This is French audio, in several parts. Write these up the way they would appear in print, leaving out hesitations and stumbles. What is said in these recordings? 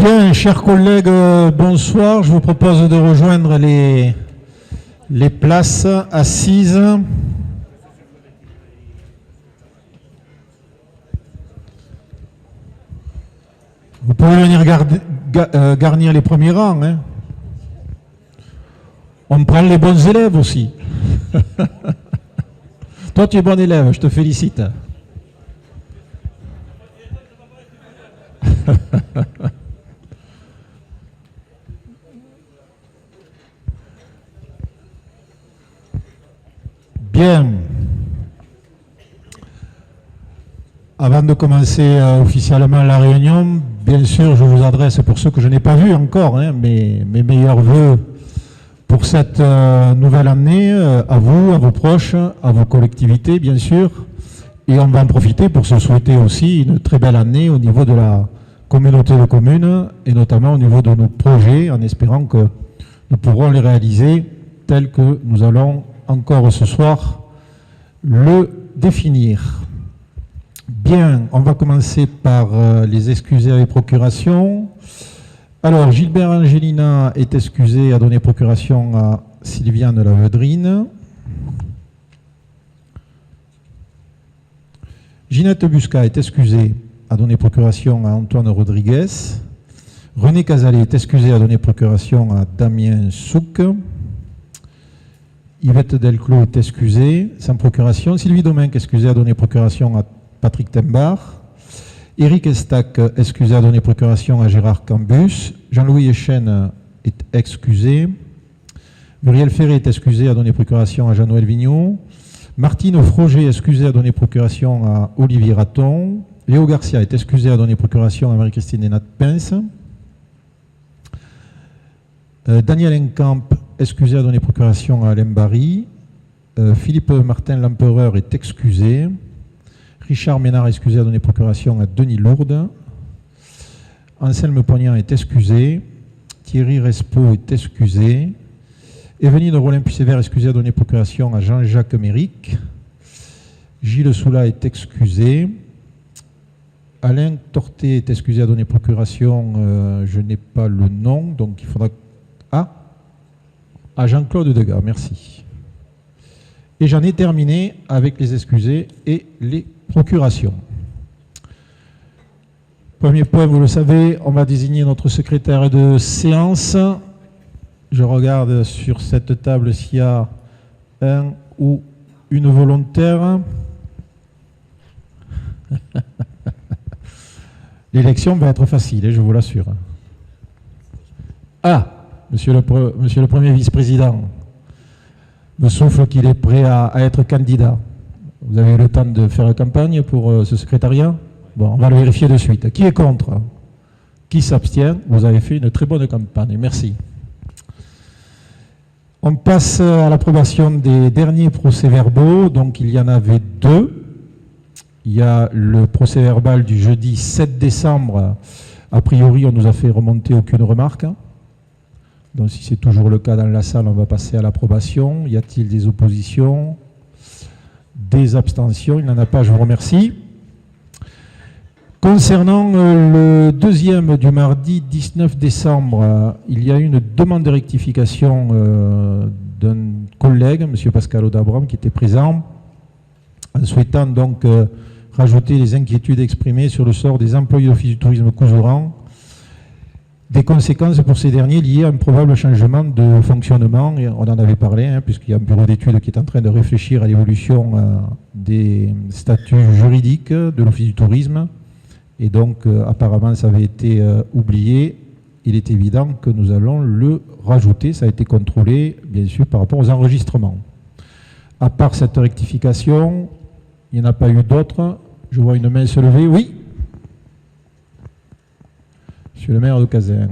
Bien, chers collègues, bonsoir. Je vous propose de rejoindre les places assises. Vous pouvez venir garnir les premiers rangs. Hein. On prend les bons élèves aussi. Toi, tu es bon élève, je te félicite. Bien. Avant de commencer officiellement la réunion, bien sûr, je vous adresse, pour ceux que je n'ai pas vus encore, hein, mes meilleurs voeux pour cette nouvelle année, à vous, à vos proches, à vos collectivités, bien sûr. Et on va en profiter pour se souhaiter aussi une très belle année au niveau de la communauté de communes et notamment au niveau de nos projets, en espérant que nous pourrons les réaliser tels que nous allons encore ce soir le définir. Bien, on va commencer par les excusés avec procuration. Alors, Gilbert Angelina est excusé à donner procuration à Sylviane Lavedrine. Ginette Busca est excusée à donner procuration à Antoine Rodriguez. René Casalet est excusé à donner procuration à Damien Souk. Yvette Delclos est excusée sans procuration. Sylvie Domingue excusée à donner procuration à Patrick Tembar. Éric Estac excusé à donner procuration à Gérard Cambus. Jean-Louis Echen est excusé. Muriel Ferré est excusé à donner procuration à Jean-Noël Vigneault. Martine Froger excusée à donner procuration à Olivier Raton. Léo Garcia est excusé à donner procuration à Marie-Christine Hénat-Pince. Daniel Encamp, excusé à donner procuration à Alain Barry. Philippe Martin Lempereur est excusé. Richard Ménard, excusé à donner procuration à Denis Lourdes. Anselme Pognant est excusé. Thierry Respeau est excusé. Évelyne Rollin-Puissévert, excusé à donner procuration à Jean-Jacques Méric. Gilles Soula est excusé. Alain Torté est excusé à donner procuration, je n'ai pas le nom, donc il faudra... à Jean-Claude Degas, merci. Et j'en ai terminé avec les excusés et les procurations. Premier point, vous le savez, on va désigner notre secrétaire de séance. Je regarde sur cette table s'il y a un ou une volontaire. L'élection va être facile, je vous l'assure. Monsieur le Premier vice-président me souffle qu'il est prêt à être candidat. Vous avez eu le temps de faire la campagne pour ce secrétariat? Bon, on va le vérifier de suite. Qui est contre? Qui s'abstient? Vous avez fait une très bonne campagne. Merci. On passe à l'approbation des derniers procès-verbaux. Donc, il y en avait deux. Il y a le procès-verbal du jeudi 7 décembre. A priori, on nous a fait remonter aucune remarque. Donc, si c'est toujours le cas dans la salle, on va passer à l'approbation. Y a-t-il des oppositions? Des abstentions? Il n'y en a pas, je vous remercie. Concernant le deuxième du mardi 19 décembre, il y a une demande de rectification d'un collègue, M. Pascal Audabram, qui était présent, en souhaitant donc rajouter les inquiétudes exprimées sur le sort des employés d'office du tourisme Couserans, des conséquences pour ces derniers liées à un probable changement de fonctionnement. Et on en avait parlé, hein, puisqu'il y a un bureau d'études qui est en train de réfléchir à l'évolution des statuts juridiques de l'office du tourisme. Et donc, apparemment, ça avait été oublié. Il est évident que nous allons le rajouter. Ça a été contrôlé, bien sûr, par rapport aux enregistrements. À part cette rectification, il n'y en a pas eu d'autres. Je vois une main se lever. Oui. Monsieur le maire de Cazin.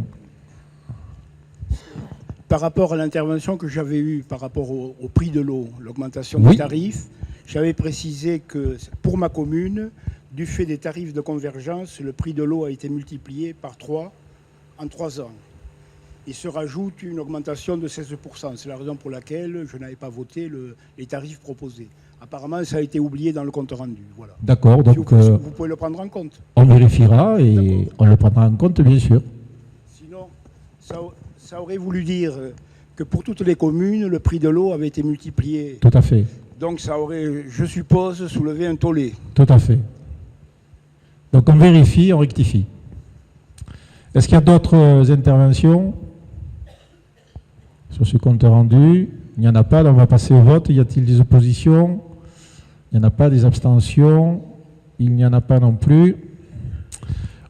Par rapport à l'intervention que j'avais eue par rapport au prix de l'eau, l'augmentation des tarifs, j'avais précisé que pour ma commune, du fait des tarifs de convergence, le prix de l'eau a été multiplié par 3 en 3 ans. Il se rajoute une augmentation de 16%. C'est la raison pour laquelle je n'avais pas voté les tarifs proposés. Apparemment, ça a été oublié dans le compte rendu. Voilà. D'accord. Donc, vous pouvez le prendre en compte. On vérifiera et on le prendra en compte, bien sûr. Ça aurait voulu dire que pour toutes les communes, le prix de l'eau avait été multiplié. Tout à fait. Donc ça aurait, je suppose, soulevé un tollé. Tout à fait. Donc on vérifie, on rectifie. Est-ce qu'il y a d'autres interventions sur ce compte rendu? Il n'y en a pas, donc on va passer au vote. Y a-t-il des oppositions? Il n'y en a pas. Des abstentions? Il n'y en a pas non plus.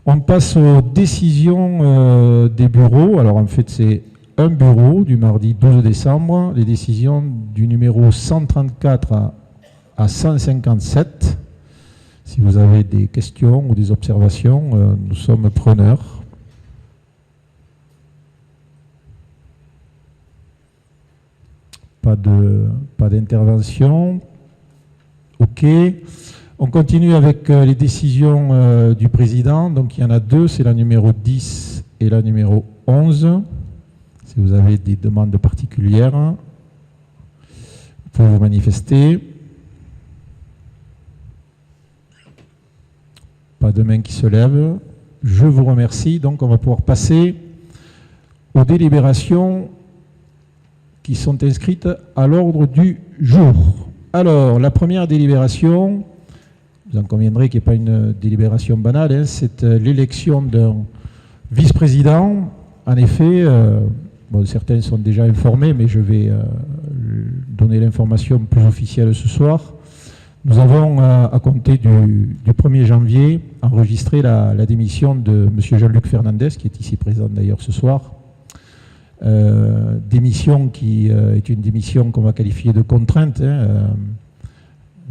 On passe aux décisions des bureaux. Alors en fait c'est un bureau du mardi 12 décembre. Les décisions du numéro 134 à 157. Si vous avez des questions ou des observations, nous sommes preneurs. Pas d'intervention. OK. On continue avec les décisions du président. Donc il y en a deux, c'est la numéro 10 et la numéro 11. Si vous avez des demandes particulières, vous pouvez vous manifester. Pas de main qui se lève. Je vous remercie. Donc on va pouvoir passer aux délibérations qui sont inscrites à l'ordre du jour. Alors, la première délibération, vous en conviendrez qu'il n'y a pas une délibération banale, hein, c'est l'élection d'un vice-président. En effet, bon, certains sont déjà informés, mais je vais donner l'information plus officielle ce soir. Nous avons, à compter du 1er janvier, enregistré la démission de M. Jean-Luc Fernandez, qui est ici présent d'ailleurs ce soir. Démission qui est une démission qu'on va qualifier de contrainte.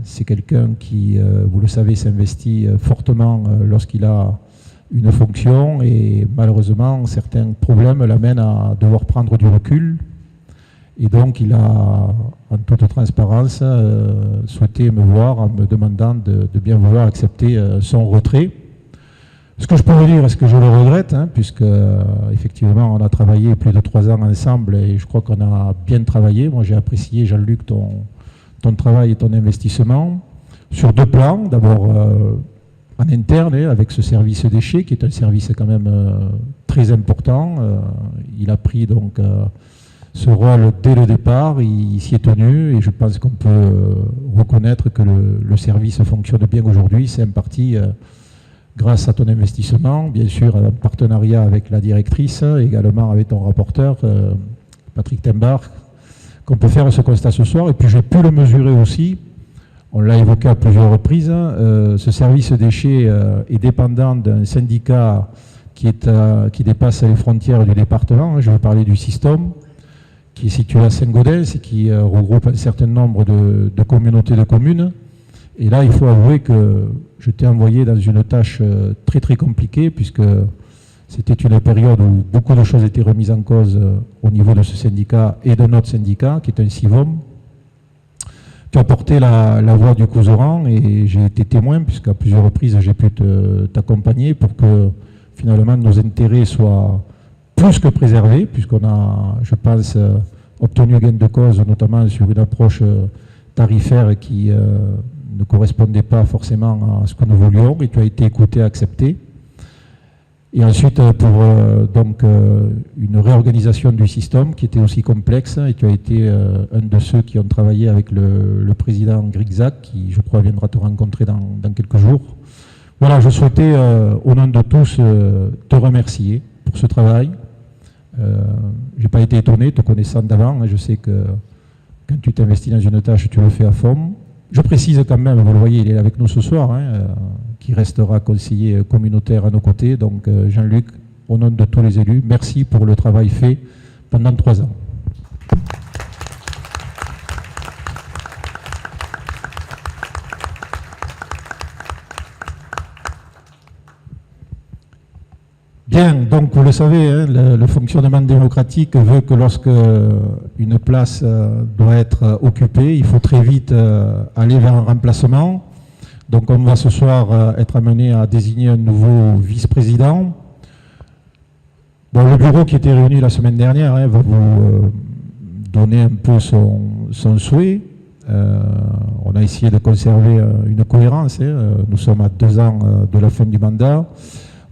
C'est quelqu'un qui, vous le savez, s'investit fortement lorsqu'il a une fonction et malheureusement certains problèmes l'amènent à devoir prendre du recul. Et donc il a, en toute transparence, souhaité me voir en me demandant de bien vouloir accepter son retrait. Ce que je peux vous dire, est-ce que je le regrette, hein, puisque effectivement on a travaillé plus de 3 ans ensemble et je crois qu'on a bien travaillé. Moi j'ai apprécié, Jean-Luc, ton travail et ton investissement sur 2 plans. D'abord en interne, avec ce service déchets qui est un service quand même très important. Il a pris donc ce rôle dès le départ, il s'y est tenu et je pense qu'on peut reconnaître que le service fonctionne bien aujourd'hui. C'est en partie grâce à ton investissement, bien sûr en partenariat avec la directrice, également avec ton rapporteur, Patrick Tembar, qu'on peut faire ce constat ce soir. Et puis j'ai pu le mesurer aussi, on l'a évoqué à plusieurs reprises, ce service déchets est dépendant d'un syndicat qui dépasse les frontières du département. Je vais parler du Système, qui est situé à Saint-Gaudens et qui regroupe un certain nombre de communautés de communes. Et là, il faut avouer que je t'ai envoyé dans une tâche très très compliquée, puisque c'était une période où beaucoup de choses étaient remises en cause au niveau de ce syndicat et de notre syndicat, qui est un CIVOM. Tu as porté la voix du Couserans et j'ai été témoin, puisqu'à plusieurs reprises j'ai pu t'accompagner pour que finalement nos intérêts soient plus que préservés, puisqu'on a, je pense, obtenu gain de cause, notamment sur une approche tarifaire qui ne correspondait pas forcément à ce que nous voulions, et tu as été écouté, accepté. Et ensuite, pour donc une réorganisation du système qui était aussi complexe, et tu as été un de ceux qui ont travaillé avec le président Grigzac, qui, je crois, viendra te rencontrer dans quelques jours. Voilà, je souhaitais, au nom de tous, te remercier pour ce travail. Je n'ai pas été étonné, te connaissant d'avant, je sais que quand tu t'investis dans une tâche, tu le fais à fond. Je précise quand même, vous le voyez, il est avec nous ce soir, qui restera conseiller communautaire à nos côtés. Donc Jean-Luc, au nom de tous les élus, merci pour le travail fait pendant 3 ans. Bien, donc vous le savez, hein, le fonctionnement démocratique veut que lorsque une place doit être occupée, il faut très vite aller vers un remplacement. Donc on va ce soir être amené à désigner un nouveau vice-président. Bon, le bureau qui était réuni la semaine dernière va vous donner un peu son souhait. On a essayé de conserver une cohérence. Nous sommes à 2 ans de la fin du mandat.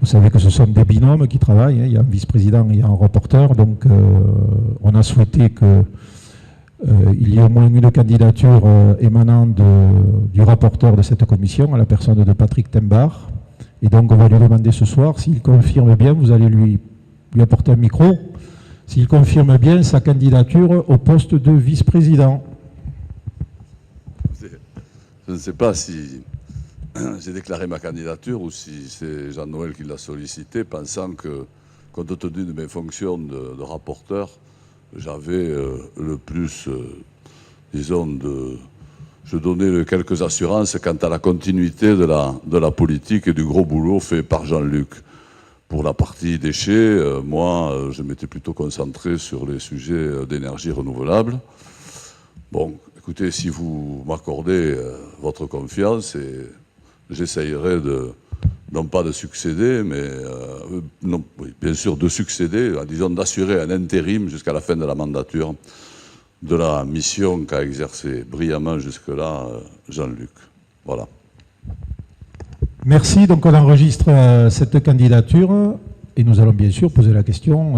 Vous savez que ce sont des binômes qui travaillent, hein. Il y a un vice-président et il y a un rapporteur, donc on a souhaité que il y a au moins une candidature émanant du rapporteur de cette commission, à la personne de Patrick Tembar. Et donc on va lui demander ce soir, s'il confirme bien, vous allez lui apporter un micro, s'il confirme bien sa candidature au poste de vice-président. Je ne sais pas si j'ai déclaré ma candidature ou si c'est Jean-Noël qui l'a sollicité, pensant que, compte tenu de mes fonctions de rapporteur, j'avais le plus, disons, je donnais quelques assurances quant à la continuité de la politique et du gros boulot fait par Jean-Luc. Pour la partie déchets, moi, je m'étais plutôt concentré sur les sujets d'énergie renouvelable. Bon, écoutez, si vous m'accordez votre confiance, j'essayerai non pas de succéder, mais non, oui, bien sûr de succéder, disons d'assurer un intérim jusqu'à la fin de la mandature de la mission qu'a exercée brillamment jusque-là Jean-Luc. Voilà. Merci, donc on enregistre cette candidature et nous allons bien sûr poser la question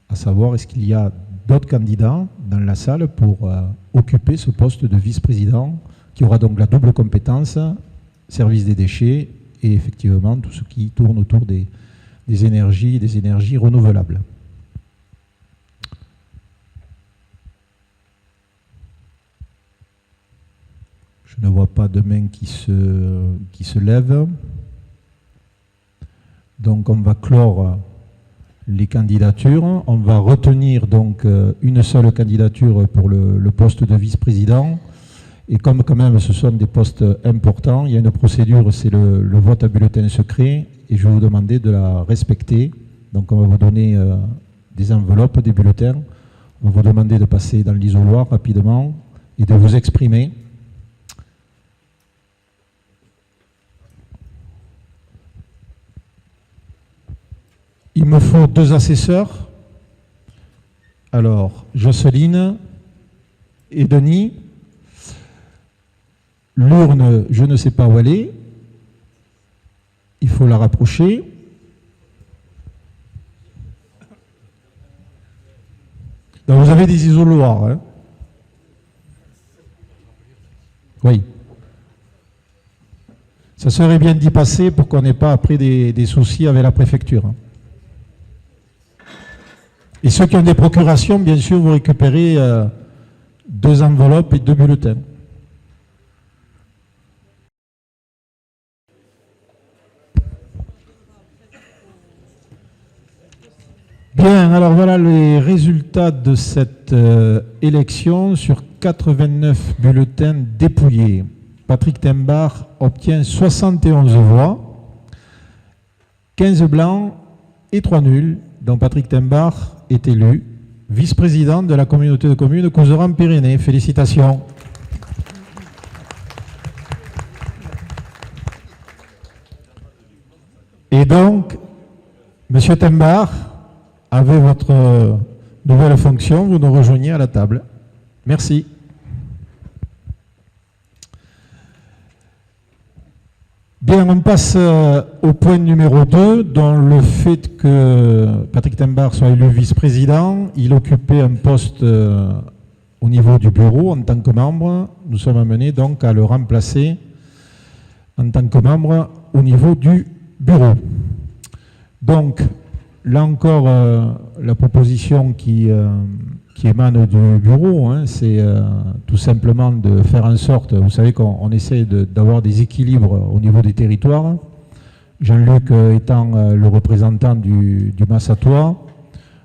à savoir est-ce qu'il y a d'autres candidats dans la salle pour occuper ce poste de vice-président qui aura donc la double compétence, service des déchets et effectivement tout ce qui tourne autour des énergies renouvelables. Je ne vois pas de main qui se lève. Donc on va clore les candidatures. On va retenir donc une seule candidature pour le poste de vice-président. Et comme quand même ce sont des postes importants, il y a une procédure, c'est le vote à bulletin secret, et je vais vous demander de la respecter. Donc on va vous donner des enveloppes, des bulletins. On va vous demander de passer dans l'isoloir rapidement et de vous exprimer. Il me faut 2 assesseurs. Alors, Jocelyne et Denis. L'urne, je ne sais pas où elle est. Il faut la rapprocher. Donc vous avez des isoloirs. Hein? Oui. Ça serait bien d'y passer pour qu'on n'ait pas après des soucis avec la préfecture. Et ceux qui ont des procurations, bien sûr, vous récupérez 2 enveloppes et 2 bulletins. Bien, alors voilà les résultats de cette élection. Sur 89 bulletins dépouillés, Patrick Tembar obtient 71 voix, 15 blancs et 3 nuls, dont Patrick Tembar est élu vice-président de la communauté de communes Couserans-Pyrénées. Félicitations. Et donc, Monsieur Tembar, avec votre nouvelle fonction, vous nous rejoignez à la table. Merci. Bien, on passe au point numéro 2, dont le fait que Patrick Tembar soit élu vice-président, il occupait un poste au niveau du bureau en tant que membre. Nous sommes amenés donc à le remplacer en tant que membre au niveau du bureau. Donc, là encore, la proposition qui émane du bureau, hein, c'est tout simplement de faire en sorte, vous savez qu'on essaie d'avoir des équilibres au niveau des territoires. Jean-Luc étant le représentant du Massatois,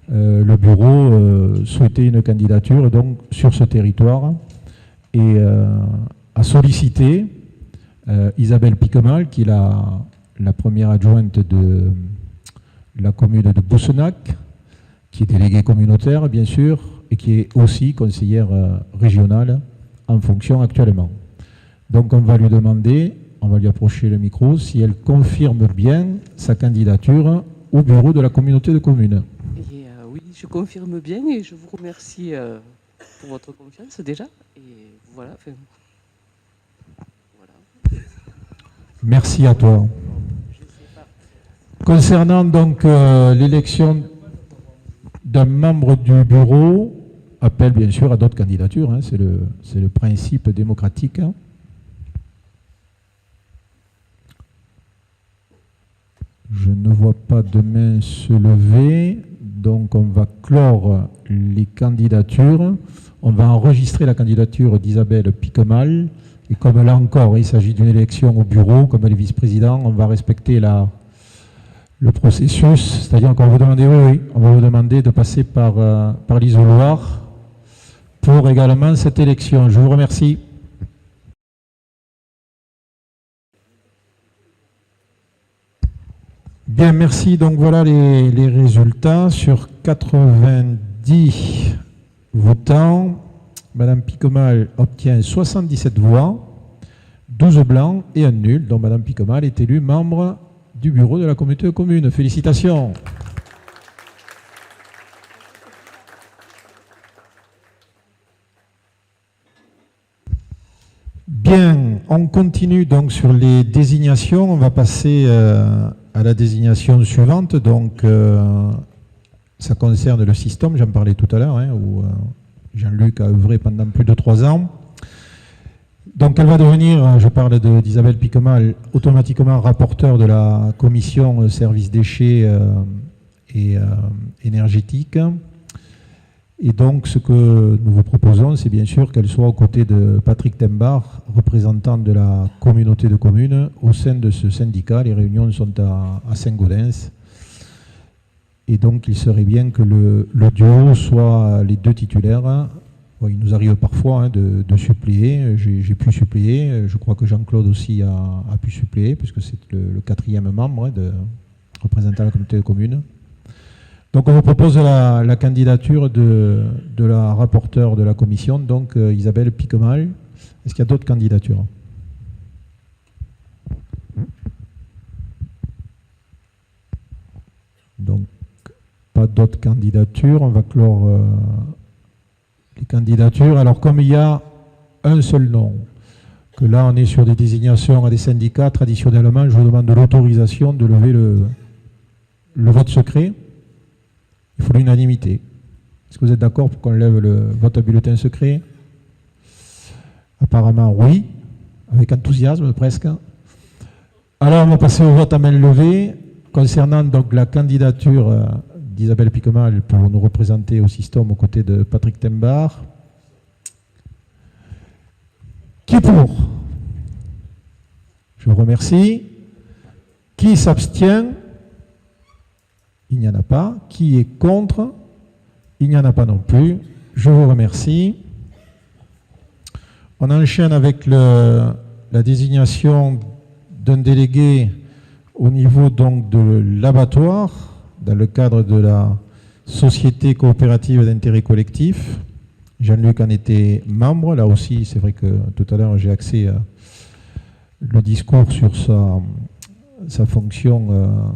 le bureau souhaitait une candidature donc sur ce territoire et a sollicité Isabelle Piquemal, qui est la première adjointe de la commune de Boussenac, qui est déléguée communautaire, bien sûr, et qui est aussi conseillère régionale en fonction actuellement. Donc on va lui demander, on va lui approcher le micro, si elle confirme bien sa candidature au bureau de la communauté de communes. Et oui, je confirme bien et je vous remercie pour votre confiance déjà. Et voilà. Merci à toi. Concernant donc l'élection d'un membre du bureau, appelle bien sûr à d'autres candidatures, hein, c'est le principe démocratique. Je ne vois pas de main se lever, donc on va clore les candidatures. On va enregistrer la candidature d'Isabelle Piquemal. Et comme là encore, il s'agit d'une élection au bureau, comme elle est vice-président, on va respecter le processus. C'est-à-dire qu'on va vous demander, oui, on va vous demander de passer par l'isoloir pour également cette élection. Je vous remercie. Bien, merci. Donc voilà les résultats. Sur 90 votants, Madame Piquemal obtient 77 voix, 12 blancs et un nul. Donc Madame Piquemal est élue membre du bureau de la communauté de communes. Félicitations. Bien, on continue donc sur les désignations. On va passer à la désignation suivante. Donc, ça concerne le système, j'en parlais tout à l'heure, hein, où Jean-Luc a œuvré pendant plus de 3 ans. Donc, elle va devenir, je parle d'Isabelle Piquemal, automatiquement rapporteur de la commission services déchets et énergétique. Et donc, ce que nous vous proposons, c'est bien sûr qu'elle soit aux côtés de Patrick Tembar, représentant de la communauté de communes, au sein de ce syndicat. Les réunions sont à Saint-Gaudens. Et donc, il serait bien que le duo soit les deux titulaires. Bon, il nous arrive parfois hein, de suppléer. J'ai pu suppléer. Je crois que Jean-Claude aussi a pu suppléer, puisque c'est le 4e membre hein, représentant la communauté de communes. Donc on vous propose la candidature de la rapporteure de la commission, donc Isabelle Piquemal. Est-ce qu'il y a d'autres candidatures? Donc pas d'autres candidatures, on va clore les candidatures. Alors comme il y a un seul nom, que là on est sur des désignations à des syndicats, traditionnellement je vous demande de l'autorisation de lever le vote secret. Il faut l'unanimité. Est-ce que vous êtes d'accord pour qu'on lève le vote à bulletin secret? Apparemment, oui, avec enthousiasme presque. Alors, on va passer au vote à main levée concernant donc la candidature d'Isabelle Piquemal pour nous représenter au système aux côtés de Patrick Tembar. Qui est pour? Je vous remercie. Qui s'abstient? Il n'y en a pas. Qui est contre? Il n'y en a pas non plus. Je vous remercie. On enchaîne avec la désignation d'un délégué au niveau donc de l'abattoir, dans le cadre de la société coopérative d'intérêt collectif. Jean-Luc en était membre. Là aussi, c'est vrai que tout à l'heure, j'ai axé le discours sur sa fonction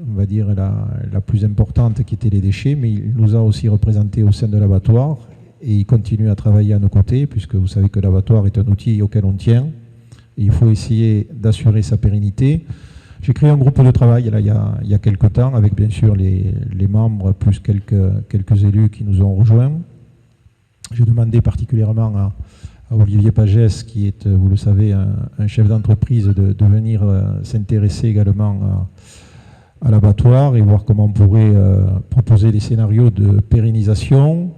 on va dire la plus importante qui était les déchets, mais il nous a aussi représentés au sein de l'abattoir et il continue à travailler à nos côtés puisque vous savez que l'abattoir est un outil auquel on tient et il faut essayer d'assurer sa pérennité. J'ai créé un groupe de travail là, il y a quelques temps avec bien sûr les membres plus quelques élus qui nous ont rejoints. J'ai demandé particulièrement à Olivier Pagès, qui est, vous le savez, un chef d'entreprise, de venir s'intéresser également à l'abattoir et voir comment on pourrait proposer des scénarios de pérennisation.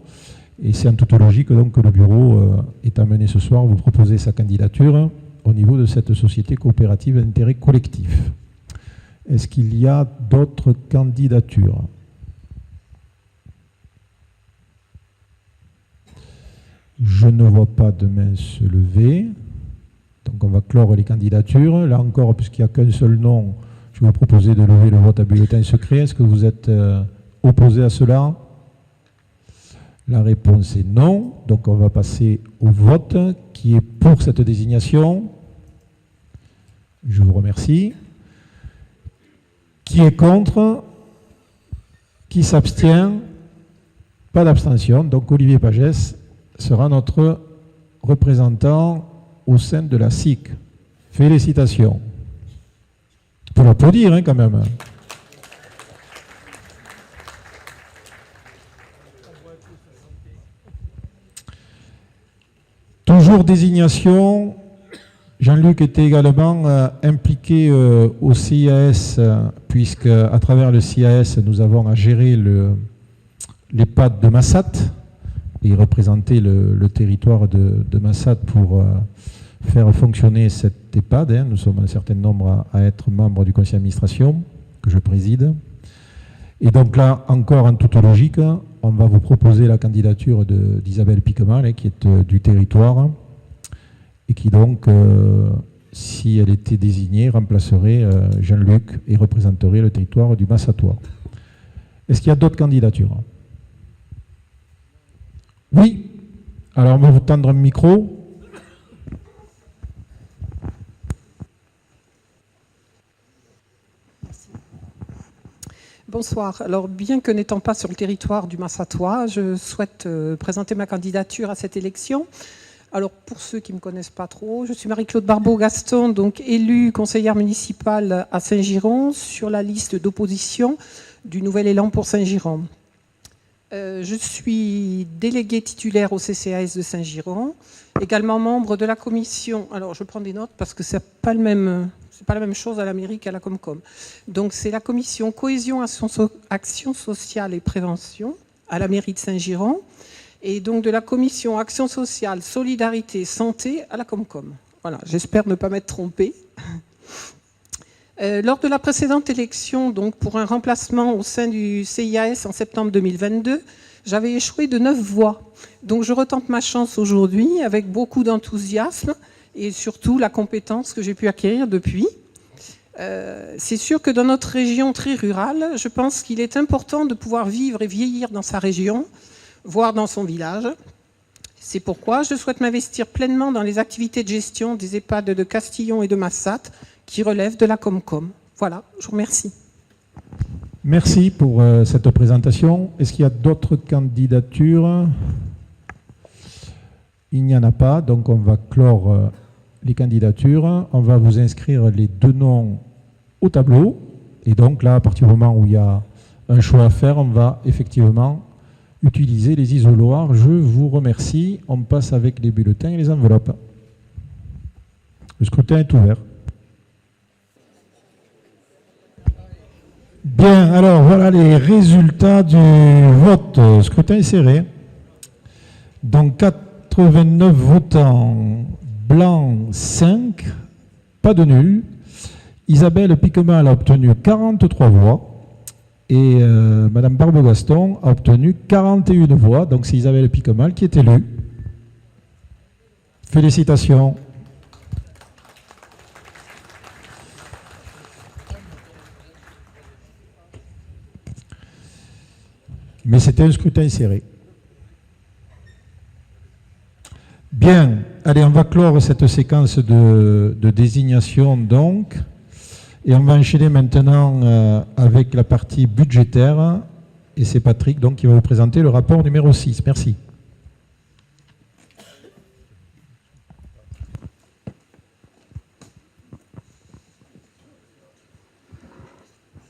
Et c'est en toute logique donc que le bureau est amené ce soir à vous proposer sa candidature au niveau de cette société coopérative d'intérêt collectif. Est-ce qu'il y a d'autres candidatures? Je ne vois pas de main se lever. Donc on va clore les candidatures. Là encore, puisqu'il n'y a qu'un seul nom, je vais vous proposer de lever le vote à bulletin secret. Est-ce que vous êtes opposé à cela? La réponse est non. Donc on va passer au vote. Qui est pour cette désignation? Je vous remercie. Qui est contre? Qui s'abstient? Pas d'abstention. Donc Olivier Pagès sera notre représentant au sein de la SIC. Félicitations. peux l'applaudir hein, quand même. Toujours désignation. Jean-Luc était également impliqué au CIAS, puisque à travers le CIAS, nous avons à gérer l'EHPAD de Massat et représenter le territoire de Massat pour faire fonctionner cette EHPAD. Hein. Nous sommes un certain nombre à être membres du conseil d'administration que je préside. Et donc là, encore en toute logique, on va vous proposer la candidature d'Isabelle Piquemal, hein, qui est du territoire, et qui donc, si elle était désignée, remplacerait Jean-Luc et représenterait le territoire du Massatois. Est-ce qu'il y a d'autres candidatures? Oui. Alors, on va vous tendre un micro. Bonsoir. Alors, bien que n'étant pas sur le territoire du Massatois, je souhaite présenter ma candidature à cette élection. Alors, pour ceux qui ne me connaissent pas trop, je suis Marie-Claude Barbeau-Gaston, donc élue conseillère municipale à Saint-Giron sur la liste d'opposition du Nouvel Élan pour Saint-Giron. Je suis déléguée titulaire au CCAS de Saint-Giron, également membre de la commission. Alors, je prends des notes parce que c'est pas la même chose à la mairie qu'à la Comcom. Donc, c'est la commission cohésion, action sociale et prévention à la mairie de Saint-Giron, et donc de la commission action sociale, solidarité, santé à la Comcom. Voilà, j'espère ne pas m'être trompée. Lors de la précédente élection, donc pour un remplacement au sein du CIAS en septembre 2022, j'avais échoué de 9 voix. Donc je retente ma chance aujourd'hui avec beaucoup d'enthousiasme et surtout la compétence que j'ai pu acquérir depuis. C'est sûr que dans notre région très rurale, je pense qu'il est important de pouvoir vivre et vieillir dans sa région, voire dans son village. C'est pourquoi je souhaite m'investir pleinement dans les activités de gestion des EHPAD de Castillon et de Massat, qui relèvent de la Comcom. Voilà, je vous remercie. Merci pour cette présentation. Est-ce qu'il y a d'autres candidatures? Il n'y en a pas, donc on va clore les candidatures. On va vous inscrire les 2 noms au tableau. Et donc là, à partir du moment où il y a un choix à faire, on va effectivement utiliser les isoloirs. Je vous remercie. On passe avec les bulletins et les enveloppes. Le scrutin est ouvert. Bien, alors voilà les résultats du vote. Scrutin est serré. Donc 89 votants, blancs 5, pas de nul. Isabelle Piquemal a obtenu 43 voix et Madame Barbeau-Gaston a obtenu 41 voix. Donc c'est Isabelle Piquemal qui est élue. Félicitations. Mais c'était un scrutin serré. Bien, allez, on va clore cette séquence de désignation donc, et on va enchaîner maintenant avec la partie budgétaire, et c'est Patrick donc qui va vous présenter le rapport numéro 6. Merci.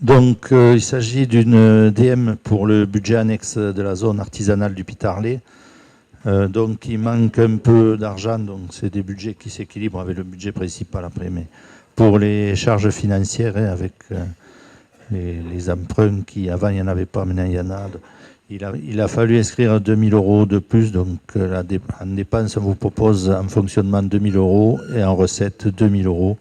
Donc, il s'agit d'une DM pour le budget annexe de la zone artisanale du Pitarlé. Donc, il manque un peu d'argent, donc c'est des budgets qui s'équilibrent avec le budget principal après. Mais pour les charges financières, hein, avec les emprunts qui avant il n'y en avait pas, maintenant il y en a. Il a fallu inscrire 2000 € de plus, donc en dépense, on vous propose en fonctionnement 2000 € et en recette 2000 €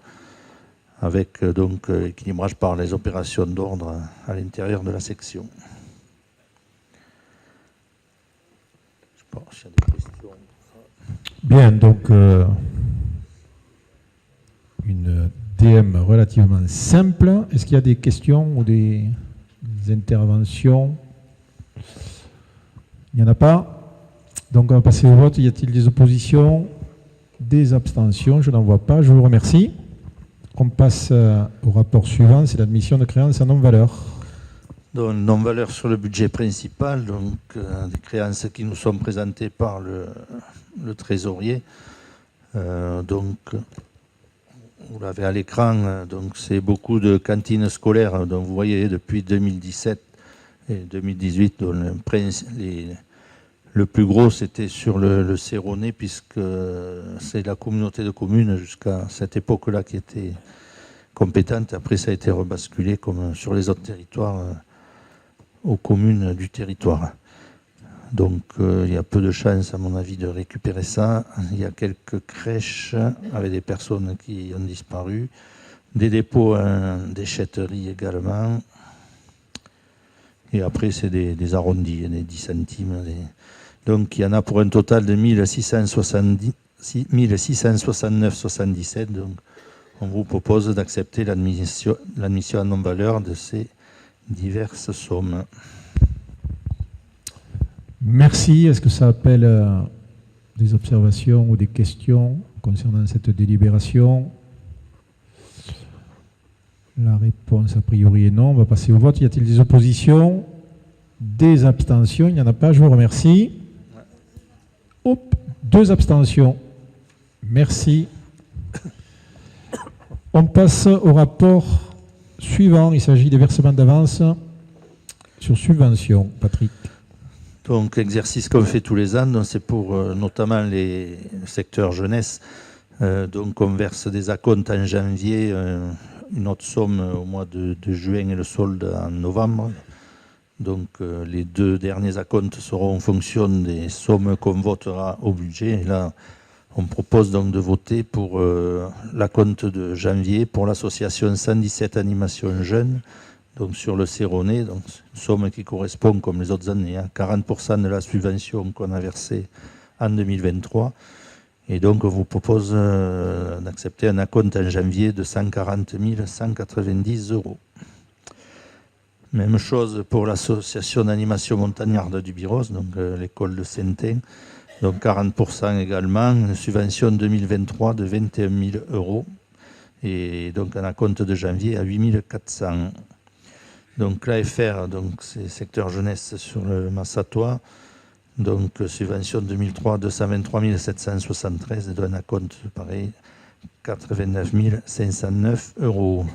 avec donc équilibrage par les opérations d'ordre à l'intérieur de la section. Je sais pas s'il y a des questions. Bien, donc une DM relativement simple. Est-ce qu'il y a des questions ou des interventions? Il n'y en a pas. Donc on va passer au vote. Y a-t-il des oppositions? Des abstentions? Je n'en vois pas. Je vous remercie. On passe au rapport suivant, c'est l'admission de créances en non-valeur. Donc, non-valeur sur le budget principal, donc des créances qui nous sont présentées par le trésorier. Donc, vous l'avez à l'écran, donc c'est beaucoup de cantines scolaires. Donc vous voyez depuis 2017 et 2018, donc le plus gros c'était sur le Céronais, puisque c'est la communauté de communes jusqu'à cette époque-là qui était compétente. Après ça a été rebasculé comme sur les autres territoires aux communes du territoire. Donc il y a peu de chances à mon avis de récupérer ça. Il y a quelques crèches avec des personnes qui ont disparu, des dépôts en déchetterie également. Et après c'est des arrondis, des 10 centimes. Donc il y en a pour un total de 1669,77. Donc on vous propose d'accepter l'admission en non-valeur de ces diverses sommes. Merci. Est-ce que ça appelle des observations ou des questions concernant cette délibération? La réponse a priori est non. On va passer au vote. Y a-t-il des oppositions? Des abstentions? Il n'y en a pas. Je vous remercie. Hop, 2 abstentions. Merci. On passe au rapport suivant. Il s'agit des versements d'avance sur subvention. Patrick. Donc, exercice qu'on fait tous les ans, donc c'est pour notamment le secteur jeunesse. Donc, on verse des acomptes en janvier, une autre somme au mois de juin et le solde en novembre. Donc, les 2 derniers acomptes seront en fonction des sommes qu'on votera au budget. Et là, on propose donc de voter pour l'acompte de janvier pour l'association 117 Animation Jeunes. Donc sur le Céronais, donc une somme qui correspond, comme les autres années, à 40% de la subvention qu'on a versée en 2023. Et donc on vous propose d'accepter un acompte en janvier de 140 190 €. Même chose pour l'association d'animation montagnarde du Biros, donc l'école de Saintin. Donc 40% également, une subvention 2023 de 21 000 €. Et donc un acompte de janvier à 8 400 €. Donc l'AFR, donc c'est secteur jeunesse sur le Massatois, donc subvention 2003 223 773 et d'un acompte pareil 89 509 €.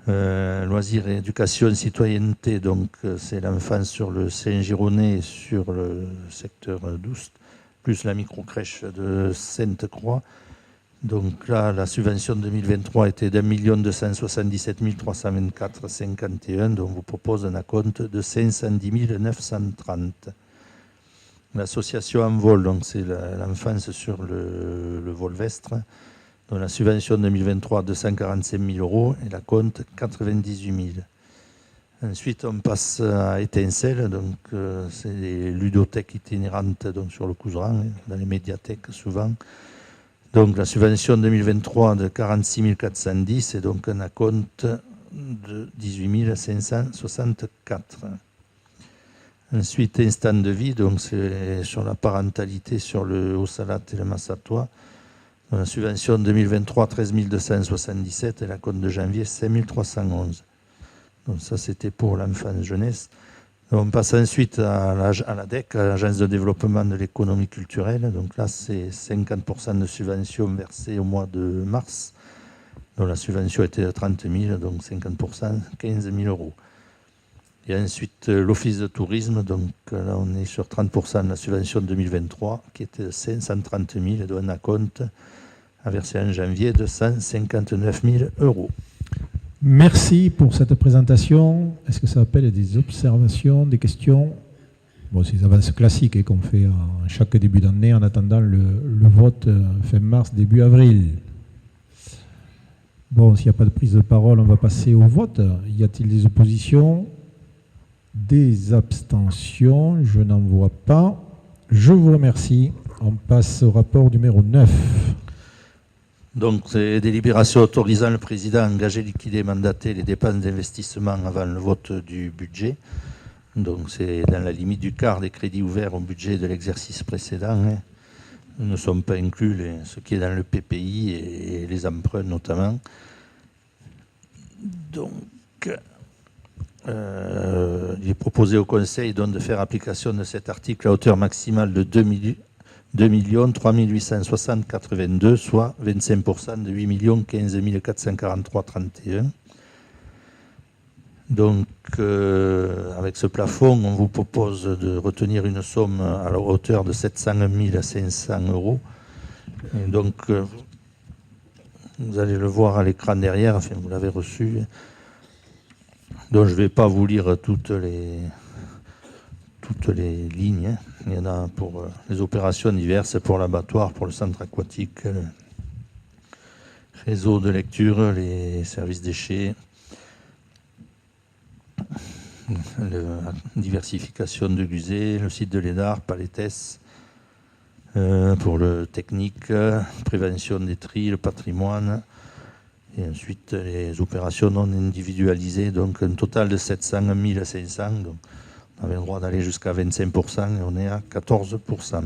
Loisirs et éducation citoyenneté, donc c'est l'enfance sur le Saint-Gironais sur le secteur d'Oust, plus la micro-crèche de Sainte-Croix. Donc là, la subvention 2023 était d'1 277 324,51 €, dont on vous propose un acompte de 510 930. L'association Envol, donc c'est l'enfance sur le Volvestre, dont la subvention 2023 245 000 € et l'acompte 98 000. Ensuite, on passe à Étincelle, donc c'est les ludothèques itinérantes donc sur le Couserans, dans les médiathèques souvent. Donc la subvention 2023 de 46 410 et donc un acompte de 18 564. Ensuite, Instant de vie, donc c'est sur la parentalité sur le Haut-Salat et le Massatois. Donc, la subvention 2023 13 277 et l'acompte de janvier 5 311. Donc ça c'était pour l'enfance jeunesse. On passe ensuite à l'ADEC, à l'Agence de développement de l'économie culturelle. Donc là, c'est 50% de subvention versée au mois de mars. Donc la subvention était de 30 000, donc 50%, 15 000 €. Et ensuite, l'Office de tourisme, donc là, on est sur 30% de la subvention 2023, qui était de 530 000 et d'un acompte à verser en janvier de 159 000 €. Merci pour cette présentation. Est-ce que ça appelle des observations, des questions? Bon, c'est des avances classiques qu'on fait en chaque début d'année en attendant le vote fin mars, début avril. Bon, s'il n'y a pas de prise de parole, on va passer au vote. Y a-t-il des oppositions? Des abstentions? Je n'en vois pas. Je vous remercie. On passe au rapport numéro 9. Donc, c'est délibération autorisant le président à engager, liquider, mandater les dépenses d'investissement avant le vote du budget. Donc, c'est dans la limite du quart des crédits ouverts au budget de l'exercice précédent. Ne sont pas inclus ce qui est dans le PPI et les emprunts notamment. Donc, il est proposé au Conseil donc, de faire application de cet article à hauteur maximale de 2 2 3 860,82, soit 25% de 8 15 443,31. Donc, avec ce plafond, on vous propose de retenir une somme à la hauteur de 701 500 €. Et donc, vous allez le voir à l'écran derrière, enfin, vous l'avez reçu. Donc, je ne vais pas vous lire toutes les lignes, hein. Il y en a pour les opérations diverses, pour l'abattoir, pour le centre aquatique, le réseau de lecture, les services déchets, la diversification de Guzet, le site de l'ENAR, Palettes, pour le technique, prévention des tris, le patrimoine, et ensuite les opérations non individualisées, donc un total de 701 500. Donc on avait le droit d'aller jusqu'à 25% et on est à 14%.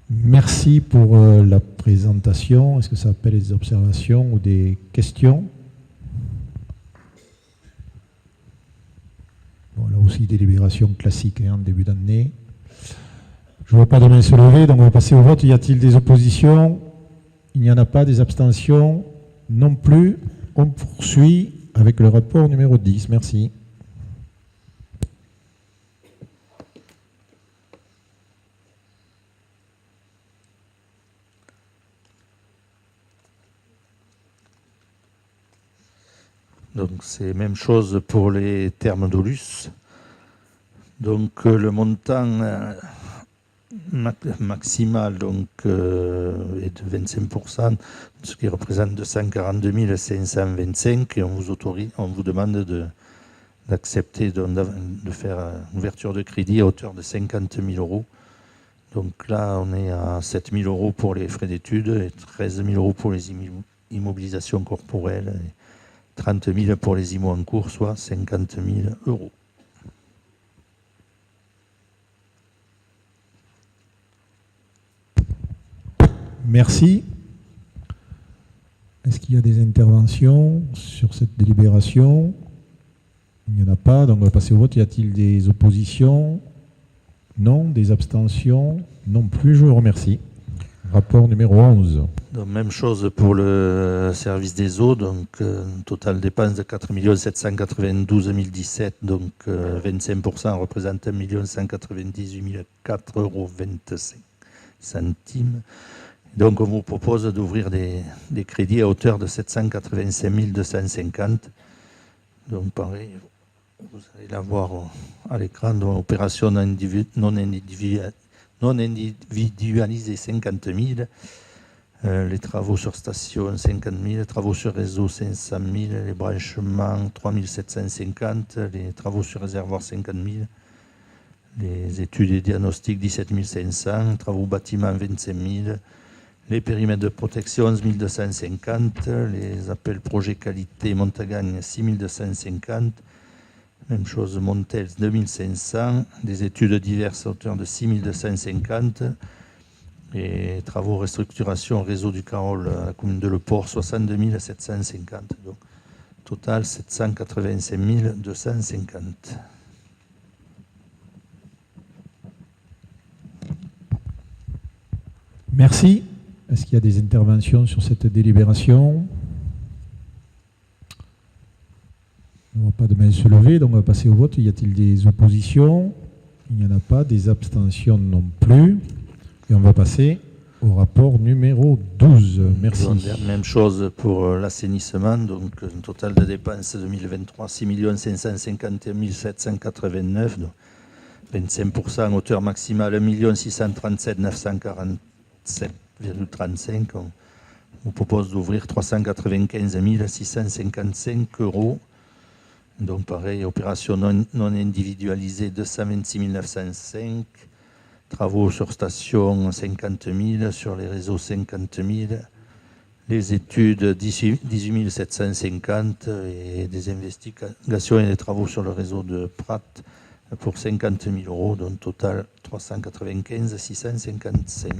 Merci pour la présentation. Est-ce que ça appelle des observations ou des questions? Bon, là aussi, délibération classique en début d'année. Je ne vois pas de main se lever, donc on va passer au vote. Y a-t-il des oppositions? Il n'y en a pas. Des abstentions? Non plus. On poursuit avec le rapport numéro 10. Merci. Donc c'est la même chose pour les thermes d'Aulus. Donc le montant maximal donc, est de 25%, ce qui représente 242 525, et on vous demande d'accepter de faire une ouverture de crédit à hauteur de 50 000 €. Donc là on est à 7 000 € pour les frais d'études et 13 000 € pour les immobilisations corporelles. 30 000 pour les IMO en cours, soit 50 000 €. Merci. Est-ce qu'il y a des interventions sur cette délibération? Il n'y en a pas, donc on va passer au vote. Y a-t-il des oppositions? Non. Des abstentions? Non plus, je vous remercie. Rapport numéro 11. Donc, même chose pour le service des eaux, donc total dépense de 4 792 017, donc 25% représente 1 198 4,25 €. Donc on vous propose d'ouvrir des crédits à hauteur de 785 250. Donc pareil, vous allez l'avoir à l'écran, donc opération non individualisée 50 000. Les travaux sur station 50 000, travaux sur réseau 500 000, les branchements 3 750, les travaux sur réservoir 50 000, les études et diagnostics 17 500, travaux bâtiments 25 000, les périmètres de protection 11 250, les appels projets qualité Montagagne 6 250, même chose Montels 2 500, des études diverses à hauteur de 6 250, et travaux restructuration réseau du Carole à la commune de Le Port, 62 750. Donc, total 785 250. Merci. Est-ce qu'il y a des interventions sur cette délibération? On ne voit pas de main se lever, donc on va passer au vote. Y a-t-il des oppositions? Il n'y en a pas. Des abstentions non plus. Et on va passer au rapport numéro 12. Merci. Même chose pour l'assainissement, donc un total de dépenses 2023, 6 551 789, donc 25%, hauteur maximale 1 637 947,35. On vous propose d'ouvrir 395 655 €. Donc pareil, opération non individualisée 226 905. Travaux sur station 50 000, sur les réseaux 50 000, les études 18 750 et des investigations et des travaux sur le réseau de Prat pour 50 000 €, donc total 395 655.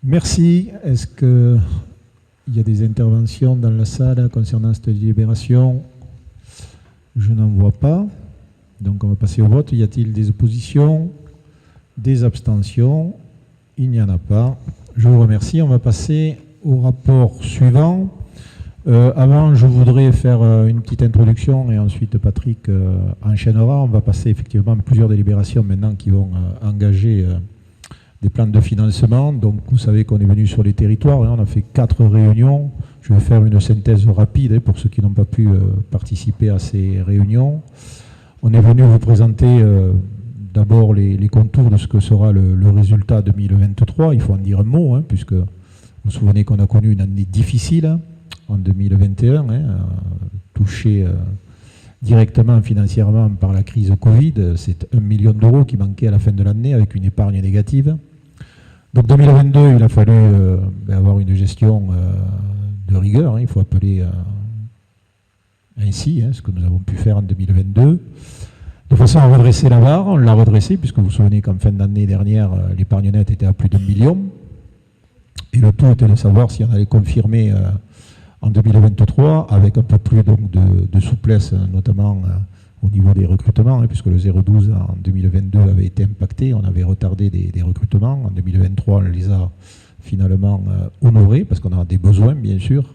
Merci. Est-ce qu'il y a des interventions dans la salle concernant cette délibération? Je n'en vois pas. Donc on va passer au vote. Y a-t-il des oppositions? Des abstentions? Il n'y en a pas. Je vous remercie. On va passer au rapport suivant. Avant, je voudrais faire une petite introduction et ensuite Patrick enchaînera. On va passer effectivement à plusieurs délibérations maintenant qui vont engager des plans de financement. Donc vous savez qu'on est venu sur les territoires. On a fait 4 réunions. Je vais faire une synthèse rapide pour ceux qui n'ont pas pu participer à ces réunions. On est venu vous présenter d'abord les contours de ce que sera le résultat 2023. Il faut en dire un mot, puisque vous vous souvenez qu'on a connu une année difficile en 2021, touchée directement financièrement par la crise Covid. C'est 1 million d'euros qui manquait à la fin de l'année avec une épargne négative. Donc 2022, il a fallu avoir une gestion de rigueur, il faut appeler ainsi ce que nous avons pu faire en 2022. De façon à redresser la barre, on l'a redressée, puisque vous vous souvenez qu'en fin d'année dernière, l'épargne nette était à plus d'1 million. Et le tout était de savoir si on allait confirmer en 2023, avec un peu plus donc, de souplesse, notamment au niveau des recrutements, puisque le 0,12 en 2022 avait été impacté, on avait retardé des recrutements. En 2023, on les a finalement honorés, parce qu'on a des besoins, bien sûr.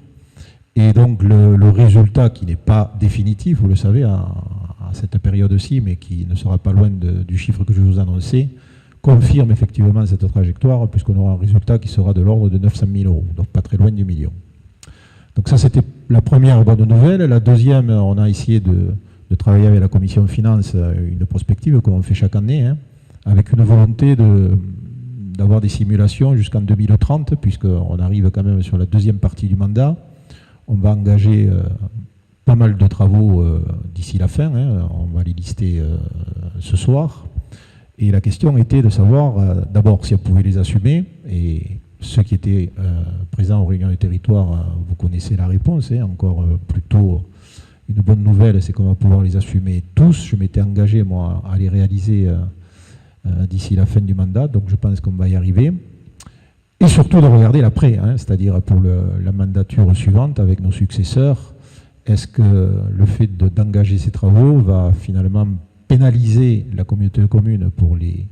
Et donc le résultat, qui n'est pas définitif, vous le savez, à cette période-ci, mais qui ne sera pas loin du chiffre que je vous annonçais, confirme effectivement cette trajectoire, puisqu'on aura un résultat qui sera de l'ordre de 900 000 euros, donc pas très loin du million. Donc ça, c'était la première bonne nouvelle. La deuxième, on a essayé de travailler avec la commission finance une prospective qu'on fait chaque année, avec une volonté d'avoir des simulations jusqu'en 2030, puisqu'on arrive quand même sur la deuxième partie du mandat. On va engager pas mal de travaux d'ici la fin, on va les lister ce soir. Et la question était de savoir d'abord si on pouvait les assumer, et ceux qui étaient présents aux réunions du territoire, vous connaissez la réponse, encore plutôt une bonne nouvelle, c'est qu'on va pouvoir les assumer tous. Je m'étais engagé, moi, à les réaliser d'ici la fin du mandat, donc je pense qu'on va y arriver. Et surtout de regarder l'après, c'est-à-dire pour la mandature suivante avec nos successeurs. Est-ce que le fait d'engager ces travaux va finalement pénaliser la communauté de communes pour les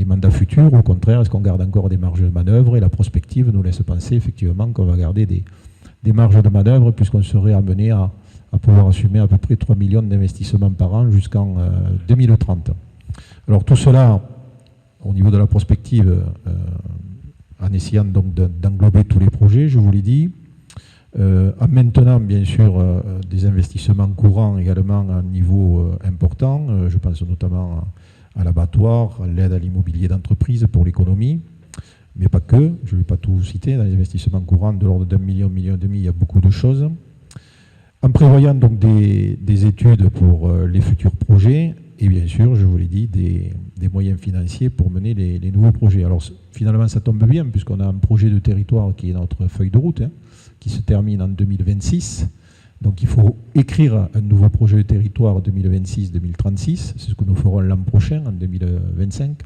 mandats futurs? Au contraire, est-ce qu'on garde encore des marges de manœuvre? Et la prospective nous laisse penser effectivement qu'on va garder des marges de manœuvre, puisqu'on serait amené à pouvoir assumer à peu près 3 millions d'investissements par an jusqu'en 2030. Alors tout cela, au niveau de la prospective, en essayant donc d'englober tous les projets, je vous l'ai dit, en maintenant bien sûr des investissements courants également à un niveau important. Je pense notamment à l'abattoir, à l'aide à l'immobilier d'entreprise pour l'économie, mais pas que. Je ne vais pas tout citer. Dans les investissements courants de l'ordre d'1 million, 1,5 million, il y a beaucoup de choses. En prévoyant donc des études pour les futurs projets, et bien sûr, je vous l'ai dit, des moyens financiers pour mener les nouveaux projets. Alors finalement, ça tombe bien, puisqu'on a un projet de territoire qui est notre feuille de route, qui se termine en 2026. Donc il faut écrire un nouveau projet de territoire 2026-2036. C'est ce que nous ferons l'an prochain, en 2025.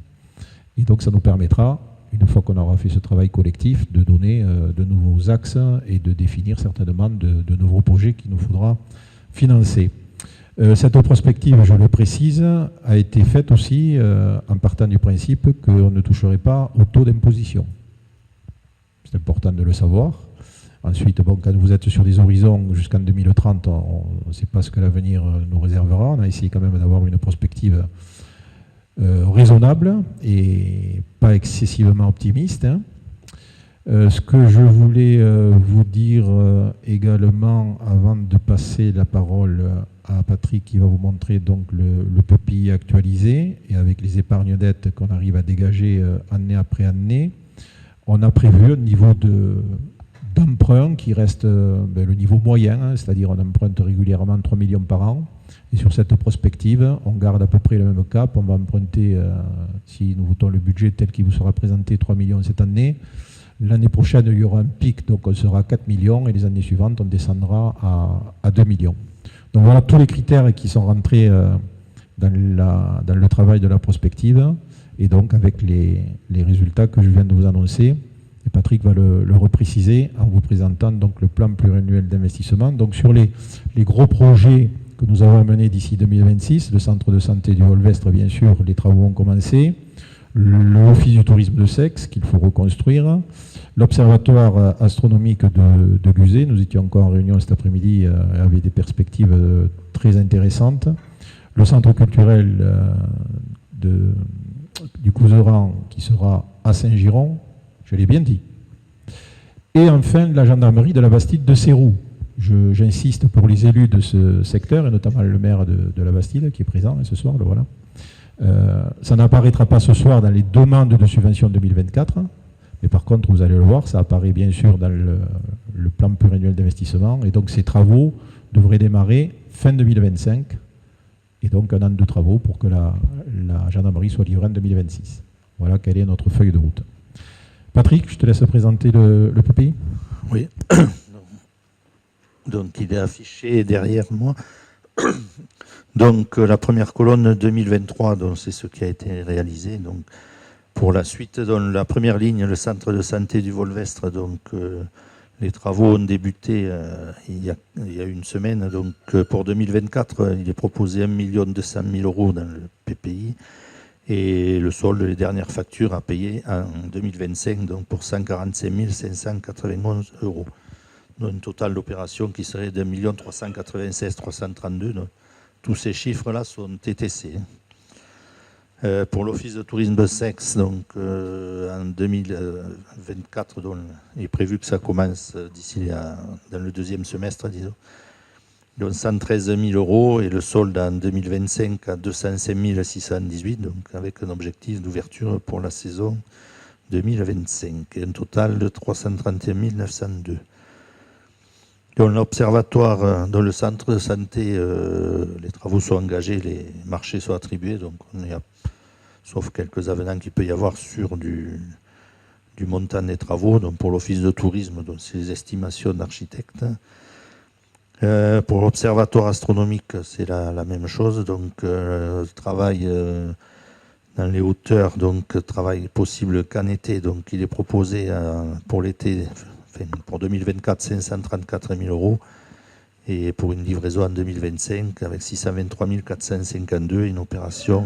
Et donc ça nous permettra, une fois qu'on aura fait ce travail collectif, de donner de nouveaux axes et de définir certainement de nouveaux projets qu'il nous faudra financer. Cette prospective, je le précise, a été faite aussi en partant du principe qu'on ne toucherait pas au taux d'imposition. C'est important de le savoir. Ensuite, bon, quand vous êtes sur des horizons jusqu'en 2030, on ne sait pas ce que l'avenir nous réservera. On a essayé quand même d'avoir une prospective raisonnable et pas excessivement optimiste. Ce que je voulais vous dire également, avant de passer la parole à Patrick, qui va vous montrer donc le PPI actualisé, et avec les épargnes dettes qu'on arrive à dégager année après année, on a prévu un niveau d'emprunt qui reste le niveau moyen, c'est-à-dire on emprunte régulièrement 3 millions par an. Et sur cette prospective, on garde à peu près le même cap. On va emprunter, si nous votons le budget tel qu'il vous sera présenté, 3 millions cette année. L'année prochaine, il y aura un pic, donc on sera à 4 millions, et les années suivantes, on descendra à 2 millions. Donc voilà tous les critères qui sont rentrés dans le travail de la prospective, et donc avec les résultats que je viens de vous annoncer. Et Patrick va le repréciser en vous présentant donc le plan pluriannuel d'investissement. Donc sur les gros projets que nous avons à mener d'ici 2026. Le centre de santé du Volvestre, bien sûr, les travaux ont commencé. L'office du tourisme de Sexe, qu'il faut reconstruire. L'observatoire astronomique de Guzet, nous étions encore en réunion cet après-midi avec des perspectives très intéressantes. Le centre culturel du Couserans, qui sera à Saint-Giron, je l'ai bien dit. Et enfin, la gendarmerie de la Bastide de Seyroux. J'insiste pour les élus de ce secteur, et notamment le maire de la Bastide, qui est présent ce soir, le voilà. Ça n'apparaîtra pas ce soir dans les demandes de subvention 2024, mais par contre, vous allez le voir, ça apparaît bien sûr dans le plan pluriannuel d'investissement, et donc ces travaux devraient démarrer fin 2025, et donc un an de travaux pour que la gendarmerie soit livrée en 2026. Voilà quelle est notre feuille de route. Patrick, je te laisse présenter le PPI. Oui. Donc il est affiché derrière moi. Donc la première colonne 2023, donc c'est ce qui a été réalisé. Donc pour la suite, dans la première ligne, le centre de santé du Volvestre, donc les travaux ont débuté il y a une semaine. Donc pour 2024, il est proposé 1 200 000 € dans le PPI. Et le solde, les dernières factures à payer en 2025, donc pour 145 591 €. Donc un total d'opération qui serait de 1 396 332. Donc, tous ces chiffres-là sont TTC. Pour l'office de tourisme de Sexe, donc en 2024, donc, il est prévu que ça commence d'ici dans le deuxième semestre, disons. Donc 113 000 € et le solde en 2025 à 205 618, donc avec un objectif d'ouverture pour la saison 2025, et un total de 331 902. Dans l'observatoire, dans le centre de santé, les travaux sont engagés, les marchés sont attribués, donc on est sauf quelques avenants qu'il peut y avoir sur du montant des travaux. Donc pour l'office de tourisme, donc c'est les estimations d'architectes. Pour l'observatoire astronomique, c'est la même chose. Donc travail dans les hauteurs, donc travail possible qu'en été. Donc il est proposé pour l'été, pour 2024, 534 000 €, et pour une livraison en 2025 avec 623 452, une opération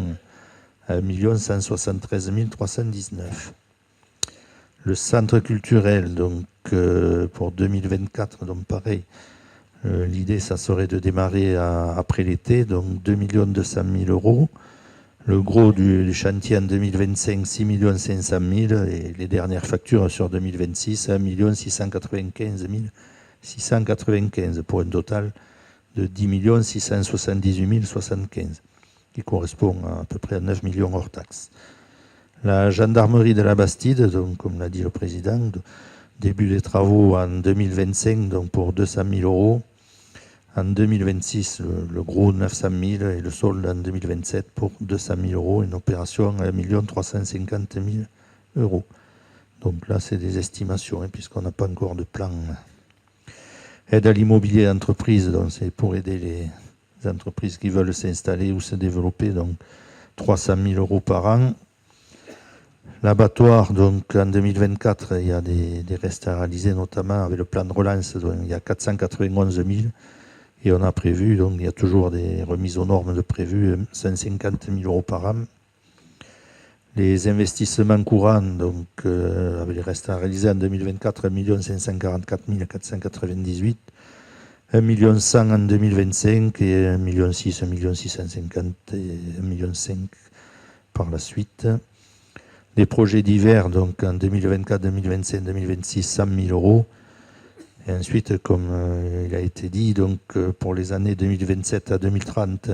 à 1 173 319. Le centre culturel, donc pour 2024, donc pareil, l'idée ça serait de démarrer après l'été, donc 2 200 000 €. Le gros du chantier en 2025, 6 500 000, et les dernières factures sur 2026, 1 695 695, pour un total de 10 678 075, qui correspond à peu près à 9 millions hors taxes. La gendarmerie de la Bastide, donc, comme l'a dit le président, début des travaux en 2025, donc pour 200 000 €. En 2026, le gros 900 000 et le solde en 2027 pour 200 000 €, une opération à 1 350 000 €. Donc là, c'est des estimations, puisqu'on n'a pas encore de plan. Aide à l'immobilier d'entreprise, donc c'est pour aider les entreprises qui veulent s'installer ou se développer, donc 300 000 € par an. L'abattoir, donc en 2024, il y a des restes à réaliser, notamment avec le plan de relance, donc il y a 491 000. Et on a prévu, donc il y a toujours des remises aux normes de prévues, 150 000 € par an. Les investissements courants, donc avec les restes à réaliser en 2024, 1 544 498, 1 100 000 en 2025 et 1 600 000, 1 650 000 et 1 500 000 par la suite. Les projets divers, donc en 2024, 2025, 2026, 100 000 €. Et ensuite, comme il a été dit, donc pour les années 2027 à 2030,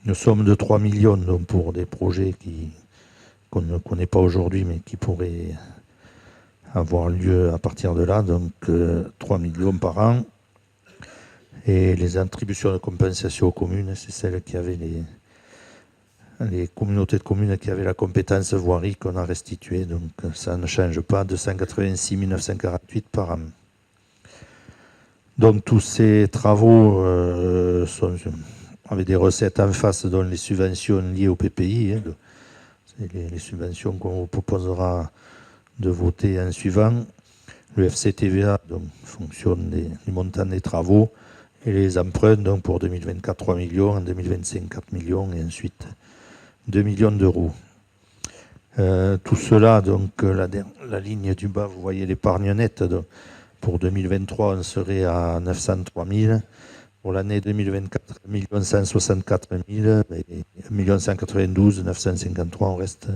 une somme de 3 millions donc, pour des projets qu'on ne connaît pas aujourd'hui, mais qui pourraient avoir lieu à partir de là, donc 3 millions par an. Et les attributions de compensation aux communes, c'est celles qui avaient les communautés de communes qui avaient la compétence voirie qu'on a restituée, donc ça ne change pas, 286 948 par an. Donc tous ces travaux sont avec des recettes en face, dont les subventions liées au PPI. C'est les subventions qu'on vous proposera de voter en suivant. Le FCTVA donc, fonctionne du montant des travaux Et les emprunts, donc pour 2024, 3 millions, en 2025, 4 millions, et ensuite 2 millions d'euros. Tout cela, donc la ligne du bas, vous voyez l'épargne nette. Donc, pour 2023, on serait à 903 000. Pour l'année 2024, 1 164 000 et 1 192 953. On reste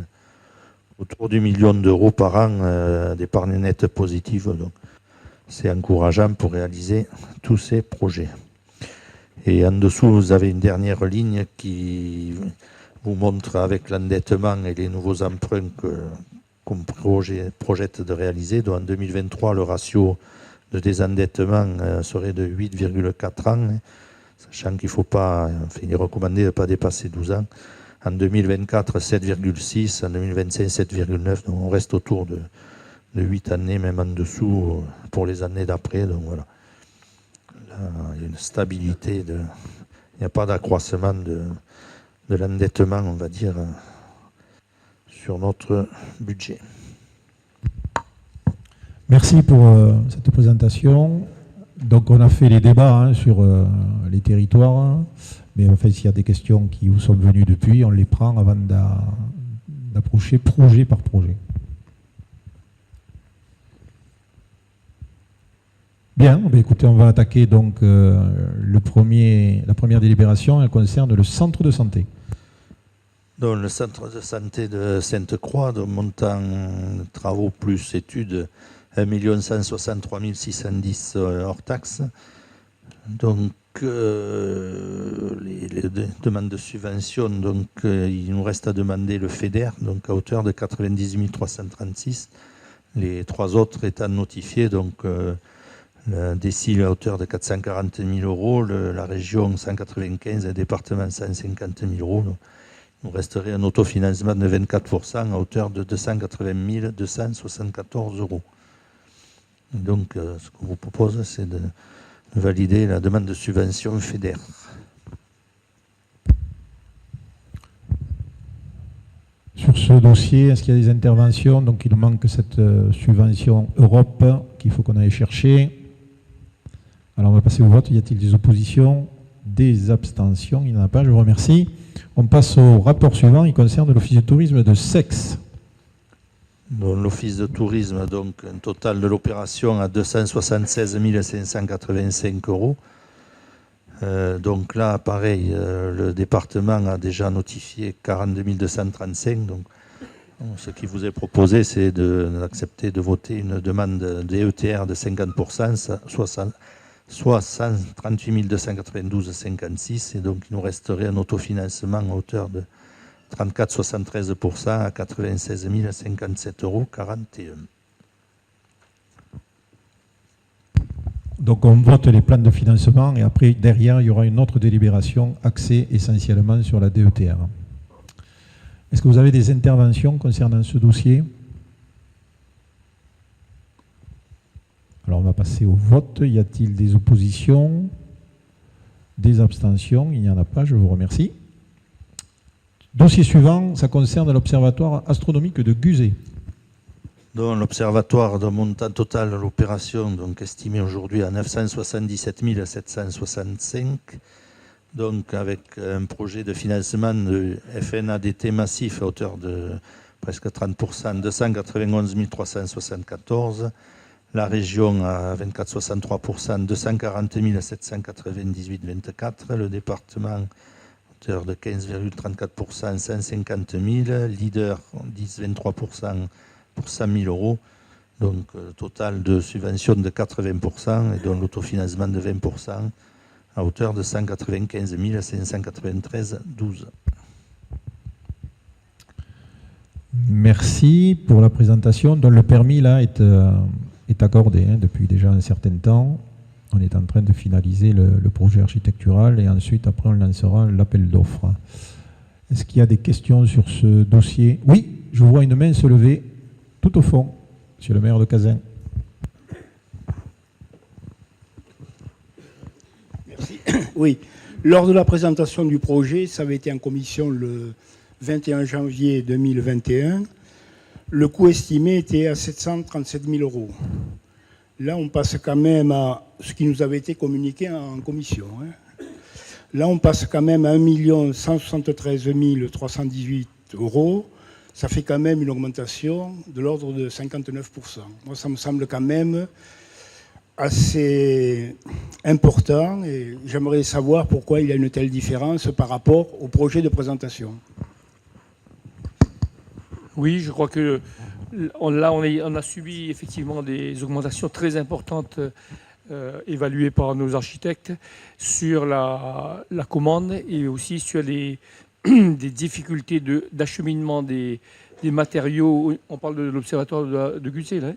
autour du million d'euros par an d'épargne nette positive. Donc, c'est encourageant pour réaliser tous ces projets. Et en dessous, vous avez une dernière ligne qui vous montre avec l'endettement et les nouveaux emprunts qu'on projette de réaliser. Donc en 2023, le ratio de désendettement serait de 8,4 ans, sachant qu'il faut pas, enfin, il est recommandé de ne pas dépasser 12 ans. En 2024, 7,6, en 2025, 7,9. Donc on reste autour de 8 années, même en dessous pour les années d'après. Donc voilà. Là, il y a une stabilité, il n'y a pas d'accroissement de l'endettement, on va dire, sur notre budget. Merci pour cette présentation. Donc on a fait les débats sur les territoires, mais en fait s'il y a des questions qui vous sont venues depuis, on les prend avant d'approcher projet par projet. Bien, écoutez, on va attaquer donc la première délibération. Elle concerne le centre de santé. Donc, le centre de santé de Sainte-Croix, de montant travaux plus études, 1 163 610 hors taxes. Donc, les demandes de subvention, donc, il nous reste à demander le FEDER, donc à hauteur de 90 336. Les 3 autres étant notifiés, donc le décile à hauteur de 440 000 euros, la région 195, le département 150 000 euros. Donc, il nous resterait un autofinancement de 24% à hauteur de 280 274 euros. Et donc, ce qu'on vous propose, c'est de valider la demande de subvention FEDER. Sur ce dossier, est-ce qu'il y a des interventions? Donc il nous manque cette subvention Europe qu'il faut qu'on aille chercher. Alors on va passer au vote. Y a-t-il des oppositions? Des abstentions? Il n'y en a pas, je vous remercie. On passe au rapport suivant, il concerne l'Office de tourisme de Seix. L'Office de tourisme, donc un total de l'opération à 276 585 euros. Donc là, pareil, le département a déjà notifié 42 235. Donc, ce qui vous est proposé, c'est d'accepter de voter une demande DETR de 50%, soit 138 292,56. Et donc, il nous resterait un autofinancement à hauteur de 34,73% à 96 057,41 euros. Donc on vote les plans de financement et après, derrière, il y aura une autre délibération axée essentiellement sur la DETR. Est-ce que vous avez des interventions concernant ce dossier? Alors on va passer au vote. Y a-t-il des oppositions? Des abstentions? Il n'y en a pas, je vous remercie. Dossier suivant, ça concerne l'Observatoire astronomique de Guzet. Donc, l'observatoire de montant total de l'opération, donc estimé aujourd'hui à 977 765, donc avec un projet de financement de FNADT massif à hauteur de presque 30%, 291 374, la région à 24,63%, 240 798,24, le département à hauteur de 15,34%, 150 000, leader 10,23%, pour 100 000 euros, donc total de subvention de 80% et donc l'autofinancement de 20% à hauteur de 195 593,12. Merci pour la présentation. Donc le permis là est accordé depuis déjà un certain temps. On est en train de finaliser le projet architectural et ensuite après on lancera l'appel d'offres. Est-ce qu'il y a des questions sur ce dossier? Oui, je vois une main se lever. Tout au fond, monsieur le maire de Cazin. Merci. Oui, lors de la présentation du projet, ça avait été en commission le 21 janvier 2021. Le coût estimé était à 737 000 euros. Là, on passe quand même à ce qui nous avait été communiqué en commission. Là, on passe quand même à 1 173 318 €. Ça fait quand même une augmentation de l'ordre de 59%. Moi, ça me semble quand même assez important et j'aimerais savoir pourquoi il y a une telle différence par rapport au projet de présentation. Oui, je crois que là, on a subi effectivement des augmentations très importantes évaluées par nos architectes sur la commande et aussi sur des difficultés d'acheminement des matériaux. On parle de l'observatoire de Gusset, là.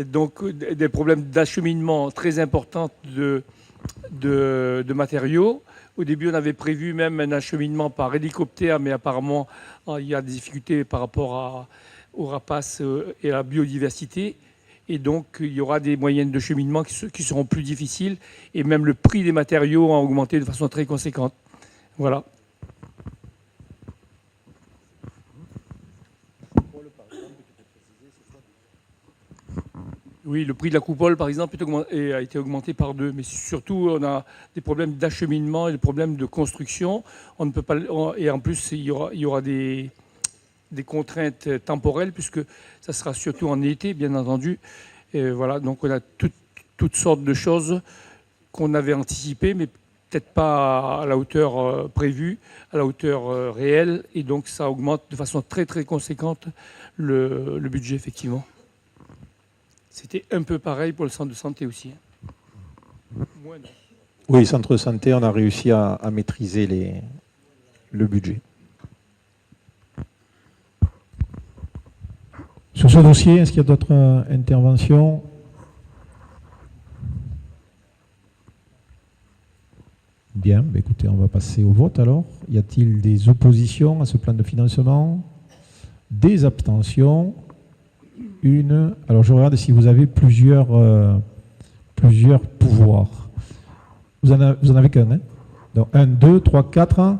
Donc des problèmes d'acheminement très importants de matériaux. Au début, on avait prévu même un acheminement par hélicoptère, mais apparemment, il y a des difficultés par rapport aux rapaces et à la biodiversité. Et donc, il y aura des moyens de cheminement qui seront plus difficiles. Et même le prix des matériaux a augmenté de façon très conséquente. Voilà. Oui, le prix de la coupole, par exemple, a été augmenté par 2. Mais surtout, on a des problèmes d'acheminement et des problèmes de construction. On ne peut pas, et en plus, il y aura des contraintes temporelles, puisque ça sera surtout en été, bien entendu. Et voilà, donc on a toutes sortes de choses qu'on avait anticipées, mais peut-être pas à la hauteur prévue, à la hauteur réelle. Et donc, ça augmente de façon très, très conséquente le budget, effectivement. C'était un peu pareil pour le centre de santé aussi. Moins, non. Oui, centre de santé, on a réussi à maîtriser le budget. Sur ce dossier, est-ce qu'il y a d'autres interventions? Bien, écoutez, on va passer au vote alors. Y a-t-il des oppositions à ce plan de financement? Des abstentions? Une. Alors je regarde si vous avez plusieurs pouvoirs. Vous en avez qu'un, hein? Donc 1, 2, 3, 4.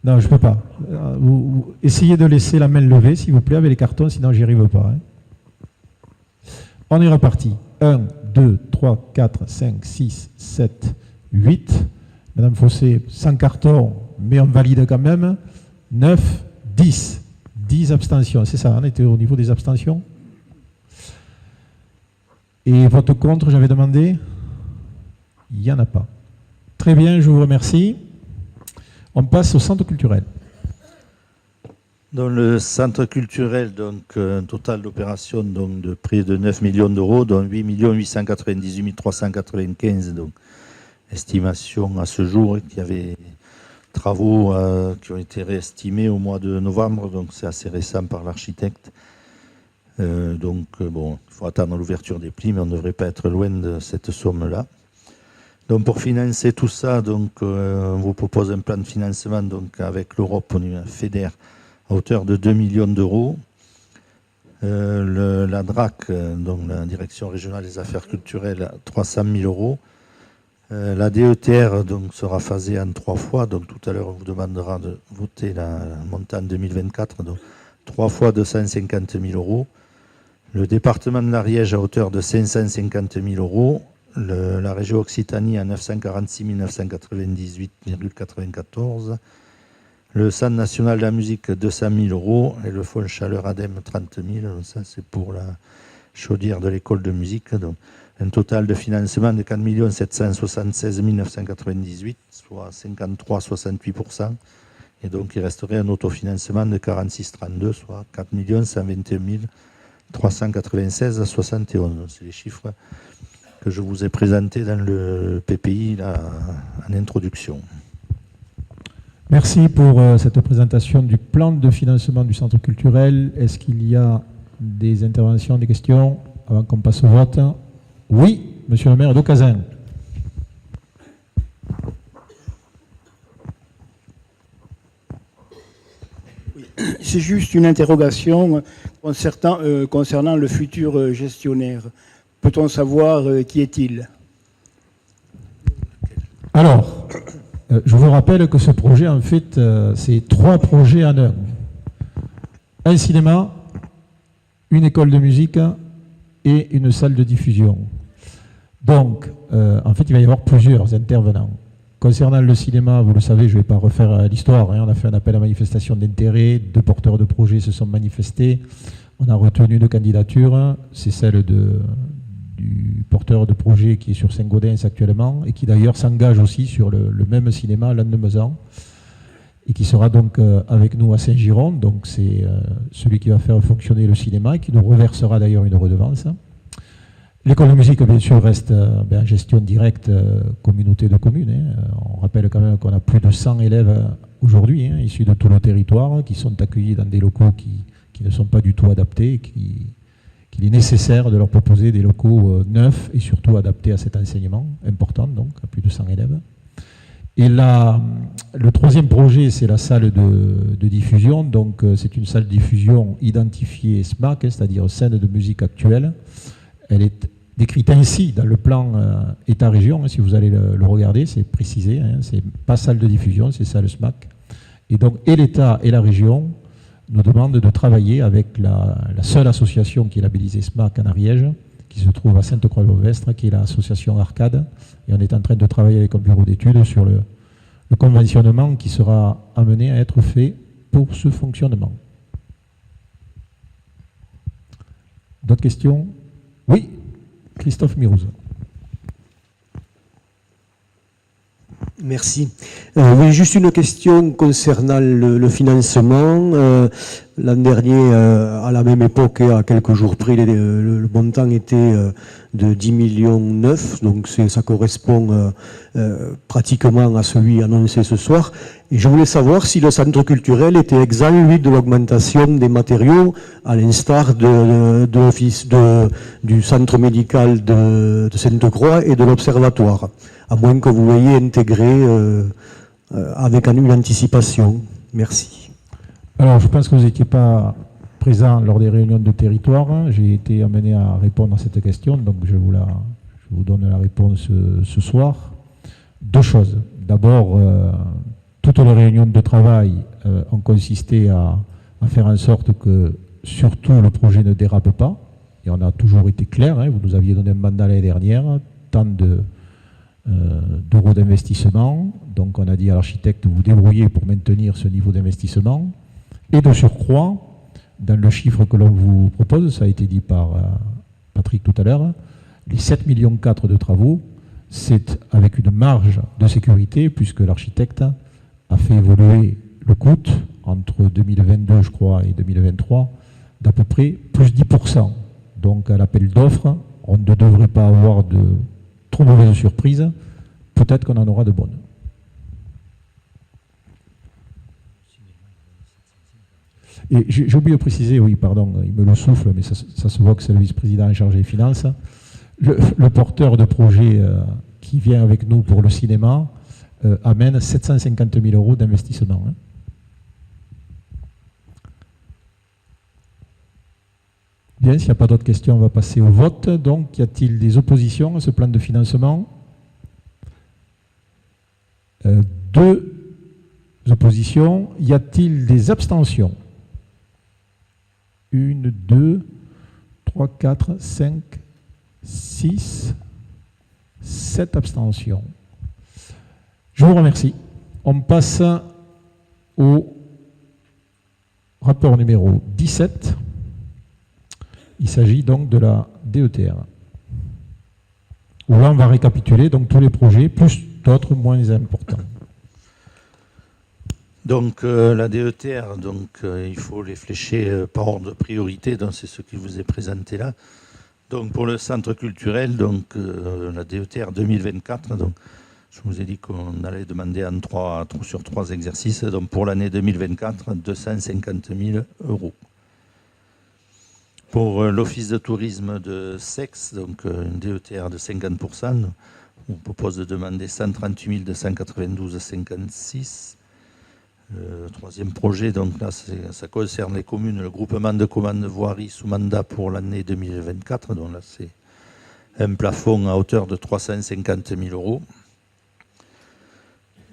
Non, je ne peux pas. Vous essayez de laisser la main levée, s'il vous plaît, avec les cartons, sinon j'y arrive pas. Hein. On est reparti. 1, 2, 3, 4, 5, 6, 7, 8. Madame Fossé, sans carton, mais on valide quand même. 9, 10. 10 abstentions, c'est ça, on était au niveau des abstentions. Et vote contre, j'avais demandé? Il n'y en a pas. Très bien, je vous remercie. On passe au centre culturel. Dans le centre culturel, donc, un total d'opérations de près de 9 millions d'euros, dont 8 898 395, donc, estimation à ce jour, qu'il y avait travaux qui ont été réestimés au mois de novembre, donc c'est assez récent par l'architecte. Bon, il faut attendre l'ouverture des prix, mais on ne devrait pas être loin de cette somme-là. Donc pour financer tout ça, donc, on vous propose un plan de financement donc, avec l'Europe, on a FEDER, à hauteur de 2 millions d'euros. La DRAC, donc la Direction régionale des affaires culturelles, 300 000 euros. La DETR donc, sera phasée en 3 fois. Donc, tout à l'heure, on vous demandera de voter la montant 2024. Donc, 3 fois 250 000 euros. Le département de l'Ariège à hauteur de 550 000 euros. La région Occitanie à 946 998,94. Le Centre national de la musique 200 000 euros. Et le fonds chaleur ADEME 30 000. Ça, c'est pour la chaudière de l'école de musique. Donc, un total de financement de 4 776 998, soit 53,68%. Et donc, il resterait un autofinancement de 46,32, soit 4 121 396,71. C'est les chiffres que je vous ai présentés dans le PPI là, en introduction. Merci pour cette présentation du plan de financement du centre culturel. Est-ce qu'il y a des interventions, des questions avant qu'on passe au vote? Oui, monsieur le maire d'Aucazin. Oui. C'est juste une interrogation concernant le futur gestionnaire. Peut-on savoir qui est-il? Alors, je vous rappelle que ce projet, en fait, c'est 3 projets en un. Un cinéma, une école de musique et une salle de diffusion. Donc, en fait, il va y avoir plusieurs intervenants. Concernant le cinéma, vous le savez, je ne vais pas refaire l'histoire. On a fait un appel à manifestation d'intérêt, 2 porteurs de projets se sont manifestés. On a retenu 2 candidatures. C'est celle du porteur de projet qui est sur Saint-Gaudens actuellement et qui d'ailleurs s'engage aussi sur le même cinéma, Lannemezan, et qui sera donc avec nous à Saint-Giron. Donc c'est celui qui va faire fonctionner le cinéma et qui nous reversera d'ailleurs une redevance. L'école de musique, bien sûr, reste en gestion directe communauté de communes. On rappelle quand même qu'on a plus de 100 élèves aujourd'hui, issus de tout le territoire, qui sont accueillis dans des locaux qui ne sont pas du tout adaptés, qu'il est nécessaire de leur proposer des locaux neufs et surtout adaptés à cet enseignement important, donc à plus de 100 élèves. Et là, le 3e projet, c'est la salle de diffusion. Donc c'est une salle de diffusion identifiée SMAC, c'est-à-dire scène de musique actuelle. Elle est décrite ainsi dans le plan État-région, si vous allez le regarder, c'est précisé, c'est pas salle de diffusion, c'est salle SMAC. Et donc, et l'État et la région nous demandent de travailler avec la seule association qui est labellisée SMAC en Ariège, qui se trouve à Sainte-Croix-de-Bourgmestre, qui est l'association Arcade. Et on est en train de travailler avec un bureau d'études sur le conventionnement qui sera amené à être fait pour ce fonctionnement. D'autres questions ? Oui, Christophe Mirouz. Merci. Oui, juste une question concernant le financement. L'an dernier, à la même époque, à quelques jours près, le montant était de 10,9 millions, donc ça correspond pratiquement à celui annoncé ce soir. Et je voulais savoir si le centre culturel était exempt, lui, de l'augmentation des matériaux, à l'instar du centre médical de Sainte-Croix et de l'Observatoire, à moins que vous l'ayez intégré avec une anticipation. Merci. Alors, je pense que vous n'étiez pas présent lors des réunions de territoire. J'ai été amené à répondre à cette question, donc je vous donne la réponse ce soir. 2 choses. D'abord, toutes les réunions de travail ont consisté à faire en sorte que, surtout, le projet ne dérape pas. Et on a toujours été clair. Vous nous aviez donné un mandat l'année dernière, tant d'euros d'investissement. Donc, on a dit à l'architecte, vous débrouillez pour maintenir ce niveau d'investissement. Et de surcroît, dans le chiffre que l'on vous propose, ça a été dit par Patrick tout à l'heure, les 7,4 millions de travaux, c'est avec une marge de sécurité, puisque l'architecte a fait évoluer le coût entre 2022, je crois, et 2023, d'à peu près plus 10%. Donc à l'appel d'offres, on ne devrait pas avoir de trop mauvaises surprises, peut-être qu'on en aura de bonnes. Et j'ai oublié de préciser, oui, pardon, il me le souffle, mais ça se voit que c'est le vice-président en charge des finances. Le porteur de projet qui vient avec nous pour le cinéma amène 750 000 euros d'investissement. Bien, s'il n'y a pas d'autres questions, on va passer au vote. Donc, y a-t-il des oppositions à ce plan de financement ? 2 oppositions. Y a-t-il des abstentions ? 1, 2, 3, 4, 5, 6, 7 abstentions. Je vous remercie. On passe au rapport numéro 17. Il s'agit donc de la DETR. Où là, on va récapituler donc tous les projets, plus d'autres moins importants. Donc la DETR, il faut les flécher par ordre de priorité, donc c'est ce qui vous est présenté là. Donc pour le centre culturel, la DETR 2024, je vous ai dit qu'on allait demander sur 3 exercices. Donc pour l'année 2024, 250 000 euros. Pour l'office de tourisme de Sex, donc une DETR de 50%, on propose de demander 138 292,56 €. Le 3e projet, donc là, ça concerne les communes, le groupement de commandes voirie sous mandat pour l'année 2024. Donc là, c'est un plafond à hauteur de 350 000 euros.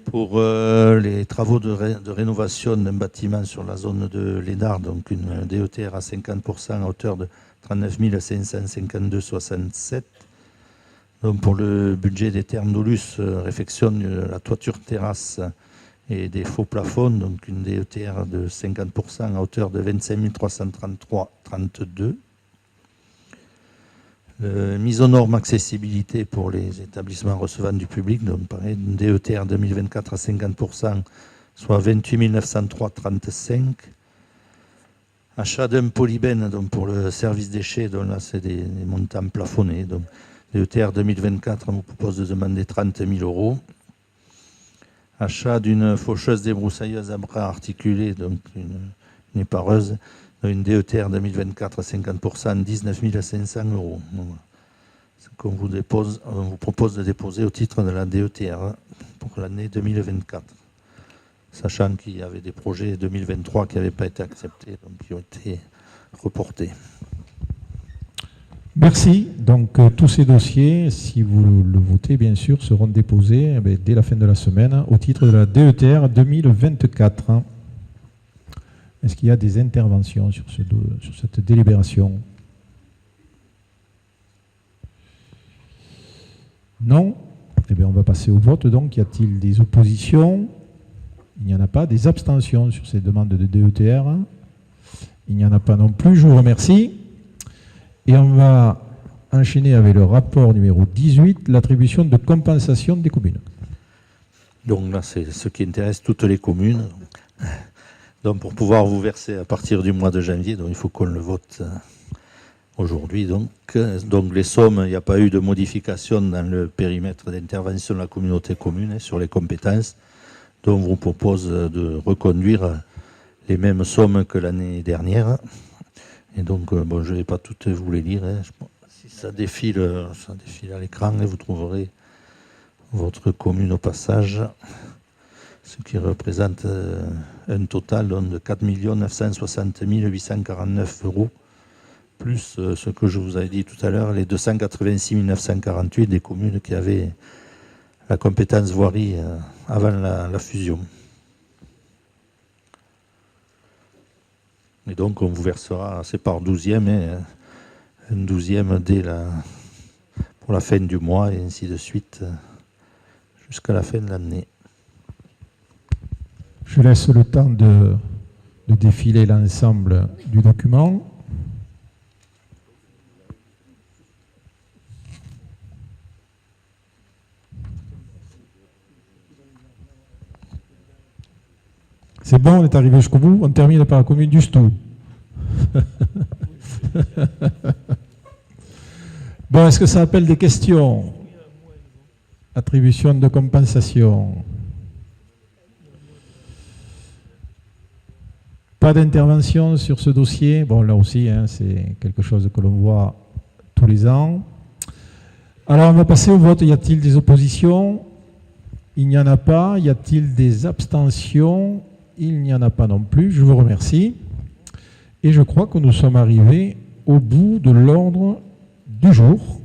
Pour les travaux de rénovation d'un bâtiment sur la zone de Lénard, donc une DETR à 50% à hauteur de 39 552,67. Donc pour le budget des thermes d'Aulus, réfection de la toiture terrasse et des faux plafonds, donc une DETR de 50% à hauteur de 25 333,32. Mise aux normes accessibilité pour les établissements recevant du public, donc pareil, une DETR 2024 à 50%, soit 28 903,35. Achat d'un polybène donc pour le service déchets, donc là c'est des montants plafonnés. Donc DETR 2024, on vous propose de demander 30 000 €. Achat d'une faucheuse débroussailleuse à bras articulés, donc une épareuse, une DETR 2024 à 50%, 19 500 €. Ce qu'on vous propose de déposer au titre de la DETR pour l'année 2024. Sachant qu'il y avait des projets 2023 qui n'avaient pas été acceptés, donc qui ont été reportés. Merci. Donc tous ces dossiers, si vous le votez bien sûr, seront déposés dès la fin de la semaine au titre de la DETR 2024. Est-ce qu'il y a des interventions sur cette délibération? Non? Eh bien, on va passer au vote. Donc, y a-t-il des oppositions? Il n'y en a pas. Des abstentions sur ces demandes de DETR? Il n'y en a pas non plus. Je vous remercie. Et on va enchaîner avec le rapport numéro 18, l'attribution de compensation des communes. Donc là, c'est ce qui intéresse toutes les communes. Donc pour pouvoir vous verser à partir du mois de janvier, donc il faut qu'on le vote aujourd'hui. Donc les sommes, il n'y a pas eu de modification dans le périmètre d'intervention de la communauté commune sur les compétences. Donc on vous propose de reconduire les mêmes sommes que l'année dernière. Et donc, bon, je ne vais pas toutes vous les lire. Si ça défile à l'écran, et vous trouverez votre commune au passage, ce qui représente un total de 4 960 849 €, plus ce que je vous avais dit tout à l'heure, les 286 948 des communes qui avaient la compétence voirie avant la fusion. Et donc on vous versera, c'est par 12e, un 12e pour la fin du mois, et ainsi de suite, jusqu'à la fin de l'année. Je laisse le temps de défiler l'ensemble du document. C'est bon, on est arrivé jusqu'au bout. On termine par la commune du Stou. Bon, est-ce que ça appelle des questions? Attribution de compensation. Pas d'intervention sur ce dossier. Bon, là aussi, c'est quelque chose que l'on voit tous les ans. Alors, on va passer au vote. Y a-t-il des oppositions? Il n'y en a pas. Y a-t-il des abstentions? Il n'y en a pas non plus. Je vous remercie. Et je crois que nous sommes arrivés au bout de l'ordre du jour.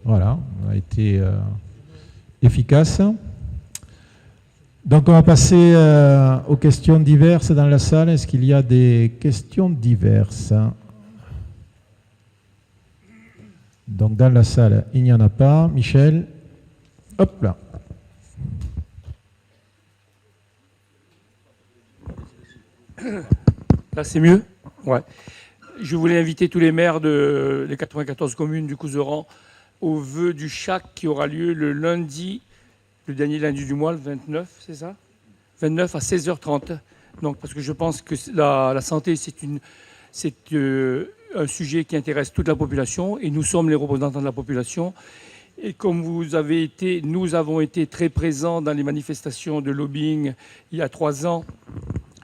Voilà, on a été efficace. Donc on va passer aux questions diverses dans la salle. Est-ce qu'il y a des questions diverses? Donc dans la salle, il n'y en a pas. Michel, hop là. Là, c'est mieux? Ouais. Je voulais inviter tous les maires des 94 communes du Couserans au vœu du Chac qui aura lieu le dernier lundi du mois, le 29, c'est ça? 29 à 16h30. Donc, parce que je pense que la santé, c'est un sujet qui intéresse toute la population et nous sommes les représentants de la population. Et comme nous avons été très présents dans les manifestations de lobbying il y a 3 ans,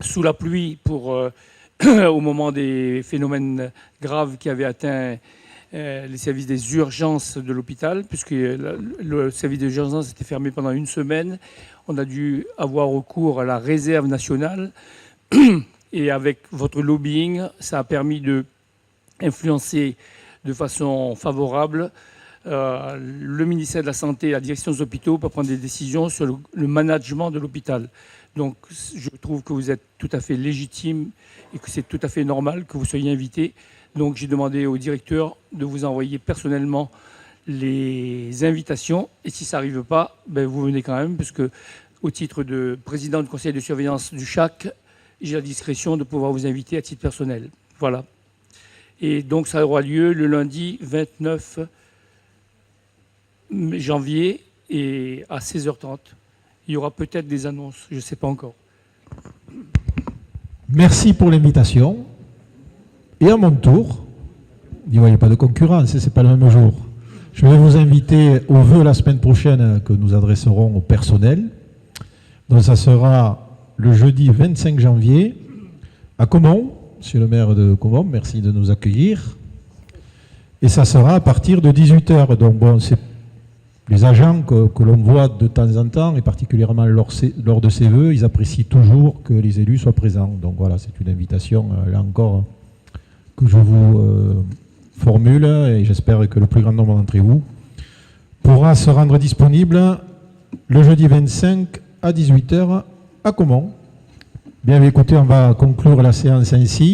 sous la pluie au moment des phénomènes graves qui avaient atteint les services des urgences de l'hôpital, puisque le service des urgences était fermé pendant 1 semaine. On a dû avoir recours à la réserve nationale. Et avec votre lobbying, ça a permis d'influencer de façon favorable le ministère de la Santé et la direction des hôpitaux pour prendre des décisions sur le management de l'hôpital. Donc je trouve que vous êtes tout à fait légitime et que c'est tout à fait normal que vous soyez invité. Donc j'ai demandé au directeur de vous envoyer personnellement les invitations. Et si ça n'arrive pas, ben vous venez quand même, puisque au titre de président du conseil de surveillance du CHAC, j'ai la discrétion de pouvoir vous inviter à titre personnel. Voilà. Et donc ça aura lieu le lundi 29 janvier et à 16h30. Il y aura peut-être des annonces, je ne sais pas encore. Merci pour l'invitation. Et à mon tour, il n'y a pas de concurrence, ce n'est pas le même jour. Je vais vous inviter au vœu la semaine prochaine que nous adresserons au personnel. Donc ça sera le jeudi 25 janvier à Caumont. Monsieur le maire de Caumont, merci de nous accueillir. Et ça sera à partir de 18h. Donc bon, c'est les agents que l'on voit de temps en temps, et particulièrement lors de ces vœux, ils apprécient toujours que les élus soient présents. Donc voilà, c'est une invitation, là encore, que je vous formule, et j'espère que le plus grand nombre d'entre vous pourra se rendre disponible le jeudi 25 à 18h à Caumont. Bien, écoutez, on va conclure la séance ainsi.